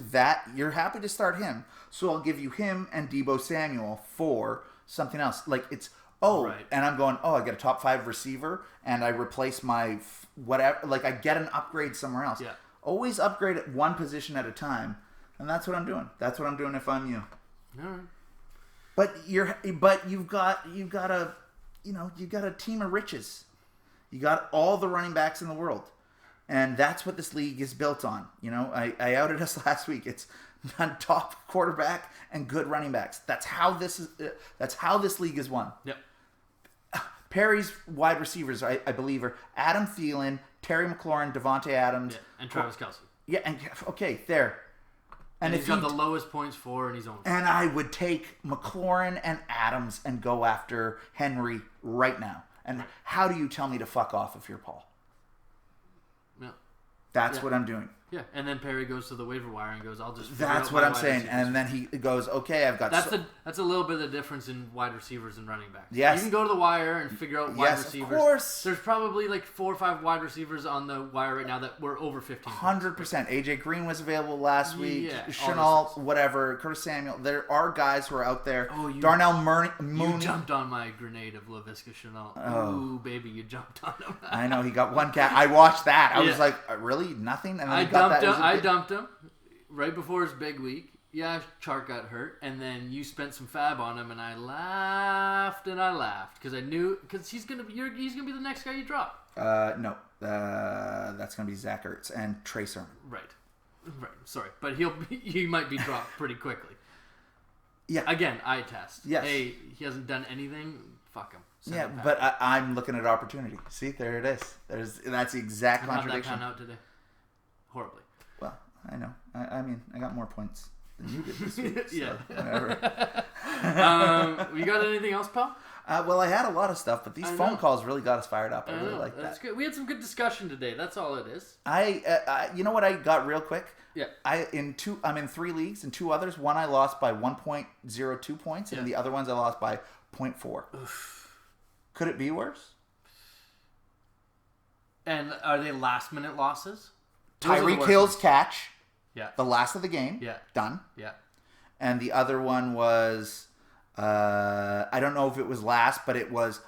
you're happy to start him. So I'll give you him and Deebo Samuel for something else. Like it's right. And I'm going, I get a top 5 receiver and I replace my whatever. Like I get an upgrade somewhere else. Yeah. Always upgrade at one position at a time. And that's what I'm doing. That's what I'm doing if I'm you. All right. But you've got a team of riches. You got all the running backs in the world. And that's what this league is built on. I outed us last week. It's top quarterback and good running backs. That's how this league is won. Yep. Perry's wide receivers, I believe, are Adam Thielen, Terry McLaurin, Devontae Adams, and Travis Kelce. Yeah, and okay, there. And he's got the lowest points for in his own. And I would take McLaurin and Adams and go after Henry right now. And how do you tell me to fuck off if you're Paul? Yeah. That's what I'm doing. Yeah, and then Perry goes to the waiver wire and goes, "I'll just." That's what I'm saying, and then he goes, "Okay, I've got." That's a little bit of the difference in wide receivers and running backs. Yes, you can go to the wire and figure out wide receivers. Of course. There's probably like 4 or 5 wide receivers on the wire right now that were over 15. 100%. AJ Green was available last week. Chenault, whatever. Curtis Samuel. There are guys who are out there. Darnell Mooney. You jumped on my grenade of Laviska Chenault. Ooh, baby, you jumped on him. I know he got one cat. I watched that. I was like, really, nothing. And then I dumped him right before his big week. Yeah, Chark got hurt, and then you spent some fab on him, and I laughed because I knew he's gonna be the next guy you drop. No, that's gonna be Zach Ertz and Trey Sermon. Right. Sorry, but he might be dropped pretty quickly. Yeah. Again, eye test. Yes. Hey, he hasn't done anything. Fuck him. Send him but I'm looking at opportunity. See, there it is. That's the exact contradiction. How'd that pan out today? Horribly. Well, I know. I mean, I got more points than you did this week. So yeah. Whatever. You got anything else, pal? Well, I had a lot of stuff, but these phone calls really got us fired up. I really like that. That's good. We had some good discussion today. That's all it is. You know what I got real quick? Yeah. I'm in 3 leagues and 2 others. One I lost by 1.02 points, and the other ones I lost by 0.4. Oof. Could it be worse? And are they last-minute losses? Tyreek Hill's catch. Yeah. The last of the game. Yeah. Done. Yeah. And the other one was, I don't know if it was last, but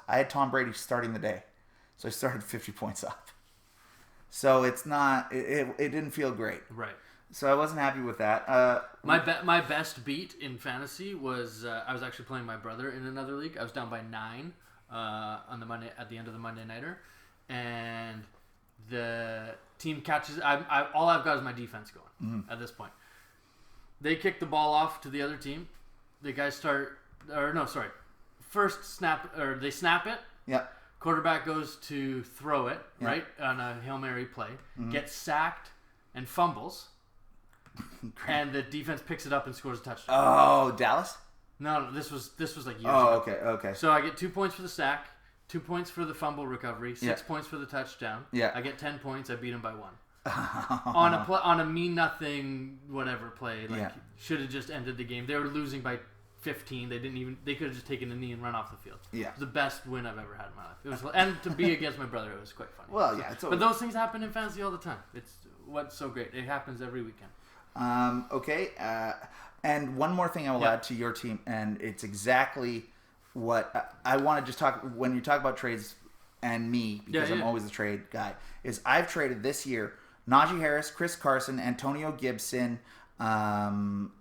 I had Tom Brady starting the day. So I started 50 points up. So it's not, it didn't feel great. Right. So I wasn't happy with that. My best beat in fantasy was, I was actually playing my brother in another league. I was down by 9 on the Monday, at the end of the Monday Nighter. And the team catches. All I've got is my defense going at this point. They kick the ball off to the other team. The guys first snap, or they snap it. Yeah. Quarterback goes to throw it right on a Hail Mary play. Gets sacked and fumbles. And the defense picks it up and scores a touchdown. Oh, Dallas? No, this was like years ago. Oh, okay. So I get 2 points for the sack. 2 points for the fumble recovery, 6 points for the touchdown. Yeah. I get 10 points. I beat him by 1. on a mean nothing whatever play. Should have just ended the game. They were losing by 15. They could have just taken a knee and run off the field. Yeah. It was the best win I've ever had in my life. It was, and to be against my brother, it was quite funny. Well, yeah. But those things happen in fantasy all the time. It's what's so great. It happens every weekend. Okay. And one more thing I will add to your team, and it's exactly what I want to just talk when you talk about trades and me, because I'm always the trade guy, is I've traded this year Najee Harris, Chris Carson, Antonio Gibson, Tom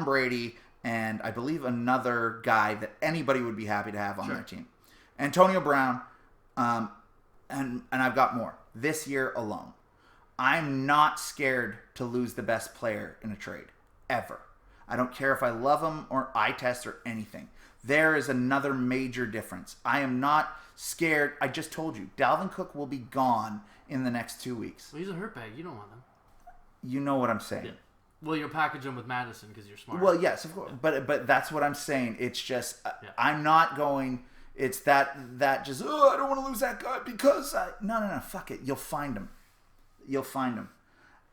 Brady, and I believe another guy that anybody would be happy to have on their team. Antonio Brown, and I've got more. This year alone, I'm not scared to lose the best player in a trade, ever. I don't care if I love him or eye test or anything. There is another major difference. I am not scared. I just told you, Dalvin Cook will be gone in the next 2 weeks. Well, he's a hurt bag. You don't want him. You know what I'm saying. Yeah. Well, you'll package him with Madison because you're smart. Well, yes, of course. But that's what I'm saying. It's just, I'm not going, it's that just, I don't want to lose that guy because No, fuck it. You'll find him.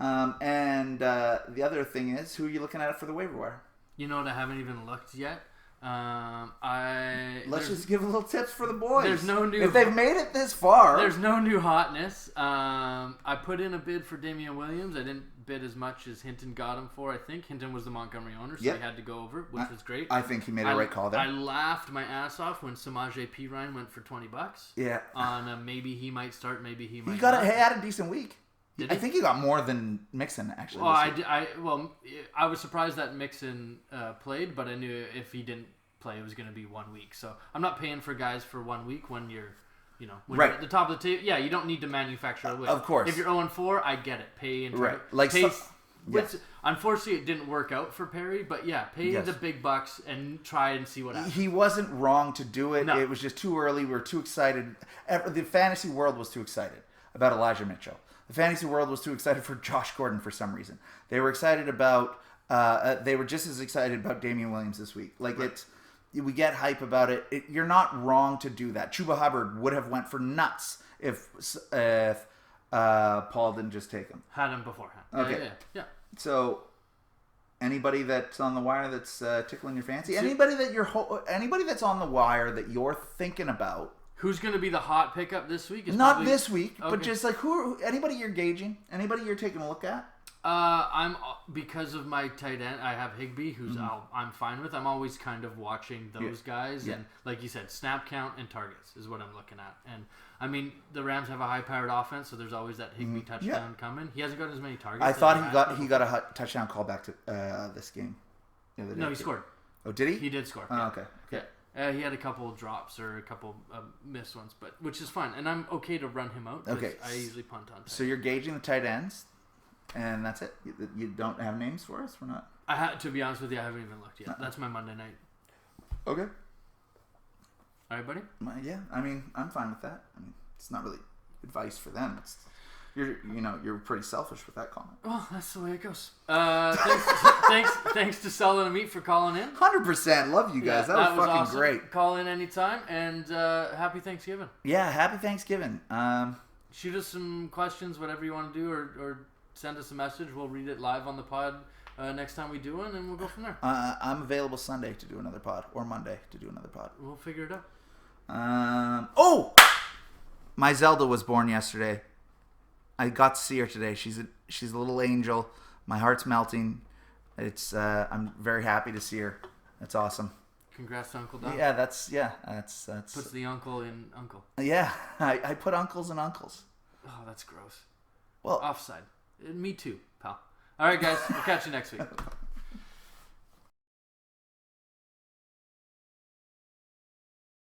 And the other thing is, who are you looking at for the waiver wire? You know what? I haven't even looked yet. Let's just give a little tips for the boys. There's no new. If they've made it this far, there's no new hotness. I put in a bid for Damian Williams. I didn't bid as much as Hinton got him for. I think Hinton was the Montgomery owner, so he had to go over, which was great. I think he made a right call there. I laughed my ass off when Samaje Perine went for $20. Yeah. On maybe he might start, maybe he might. He had a decent week. I think he got more than Mixon, actually. Well, I was surprised that Mixon played, but I knew if he didn't play, it was going to be 1 week. So I'm not paying for guys for 1 week when you're, you're at the top of the table. Yeah, you don't need to manufacture a win. Of course. If you're 0-4, I get it. Pay and right. Unfortunately, it didn't work out for Perry, but pay the big bucks and try and see what happens. He wasn't wrong to do it. No. It was just too early. We were too excited. The fantasy world was too excited about Elijah Mitchell. The fantasy world was too excited for Josh Gordon for some reason. They were excited about. They were just as excited about Damian Williams this week. We get hype about it. You're not wrong to do that. Chuba Hubbard would have went for nuts if Paul didn't just take him. Had him beforehand. Okay. Yeah. So, anybody that's on the wire that's tickling your fancy, anybody that's on the wire that you're thinking about. Who's going to be the hot pickup this week? Not this week, but just anybody you're gauging, anybody you're taking a look at. Because of my tight end, I have Higbee, who's I'm fine with. I'm always kind of watching those guys, and like you said, snap count and targets is what I'm looking at. And I mean, the Rams have a high-powered offense, so there's always that Higbee touchdown coming. He hasn't got as many targets. I thought he got a touchdown call back to this game. No, he scored. Oh, did he? He did score. Oh, okay. Yeah. He had a couple of drops or a couple missed ones, which is fine, and I'm okay to run him out. Okay. I usually punt on. So you're gauging the tight ends, and that's it. You don't have names for us? We're not. To be honest with you, I haven't even looked yet. That's my Monday night. Okay. All right, buddy. Yeah, I mean, I'm fine with that. I mean, it's not really advice for them. You're pretty selfish with that comment. Well, that's the way it goes. Thanks to Selling and Meat for calling in. 100%. Love you guys. That was fucking awesome. Great. Call in anytime, and happy Thanksgiving. Yeah, happy Thanksgiving. Shoot us some questions, whatever you want to do, or send us a message. We'll read it live on the pod next time we do one, and we'll go from there. I'm available Sunday to do another pod, or Monday to do another pod. We'll figure it out. My Zelda was born yesterday. I got to see her today. She's a little angel. My heart's melting. I'm very happy to see her. That's awesome. Congrats to Uncle Don. Yeah, that's puts the uncle in uncle. Yeah, I put uncles in uncles. Oh, that's gross. Well, offside. Me too, pal. All right, guys. We'll catch you next week.